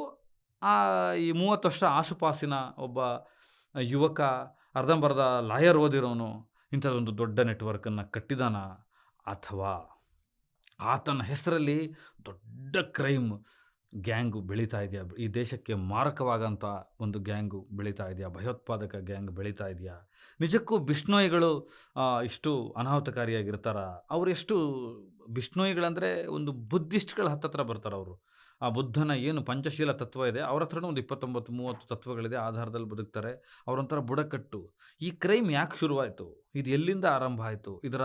ಈ 30 ವರ್ಷ ಆಸುಪಾಸಿನ ಒಬ್ಬ ಯುವಕ, ಅರ್ಧಂಬರ್ಧ ಲಾಯರ್ ಓದಿರೋನು ಇಂಥದ್ದೊಂದು ದೊಡ್ಡ ನೆಟ್ವರ್ಕನ್ನು ಕಟ್ಟಿದಾನ, ಅಥವಾ ಆತನ ಹೆಸರಲ್ಲಿ ದೊಡ್ಡ ಕ್ರೈಮ್ ಗ್ಯಾಂಗು ಬೆಳೀತಾ ಇದೆಯಾ, ಈ ದೇಶಕ್ಕೆ ಮಾರಕವಾಗಂಥ ಒಂದು ಗ್ಯಾಂಗು ಬೆಳೀತಾ ಇದೆಯಾ, ಭಯೋತ್ಪಾದಕ ಗ್ಯಾಂಗ್ ಬೆಳೀತಾ ಇದೆಯಾ? ನಿಜಕ್ಕೂ ಬಿಷ್ಣೋಯಿಗಳು ಇಷ್ಟು ಅನಾಹುತಕಾರಿಯಾಗಿರ್ತಾರ? ಅವರೆಷ್ಟು ಬಿಷ್ಣೋಯಿಗಳಂದರೆ ಒಂದು ಬುದ್ಧಿಸ್ಟ್ಗಳ ಹತ್ತತ್ರ ಬರ್ತಾರೆ ಅವರು. ಆ ಬುದ್ಧನ ಏನು ಪಂಚಶೀಲ ತತ್ವ ಇದೆ, ಅವ್ರ ಹತ್ರನೂ ಒಂದು 29-30 ತತ್ವಗಳಿದೆ, ಆಧಾರದಲ್ಲಿ ಬದುಕ್ತಾರೆ. ಅವರೊಂಥರ ಬುಡಕಟ್ಟು. ಈ ಕ್ರೈಮ್ ಯಾಕೆ ಶುರುವಾಯಿತು, ಇದು ಎಲ್ಲಿಂದ ಆರಂಭ ಆಯಿತು, ಇದರ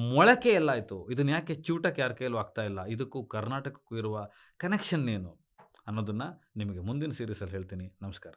ಮೊಳಕೆ ಎಲ್ಲಾಯಿತು, ಇದನ್ನು ಯಾಕೆ ಚಿವುಟಕ್ಕೆ ಯಾರ ಕೈಯಲ್ಲೂ ಆಗ್ತಾ ಇಲ್ಲ, ಇದಕ್ಕೂ ಕರ್ನಾಟಕಕ್ಕೂ ಇರುವ ಕನೆಕ್ಷನ್ ಏನು ಅನ್ನೋದನ್ನು ನಿಮಗೆ ಮುಂದಿನ ಸೀರೀಸಲ್ಲಿ ಹೇಳ್ತೀನಿ. ನಮಸ್ಕಾರ.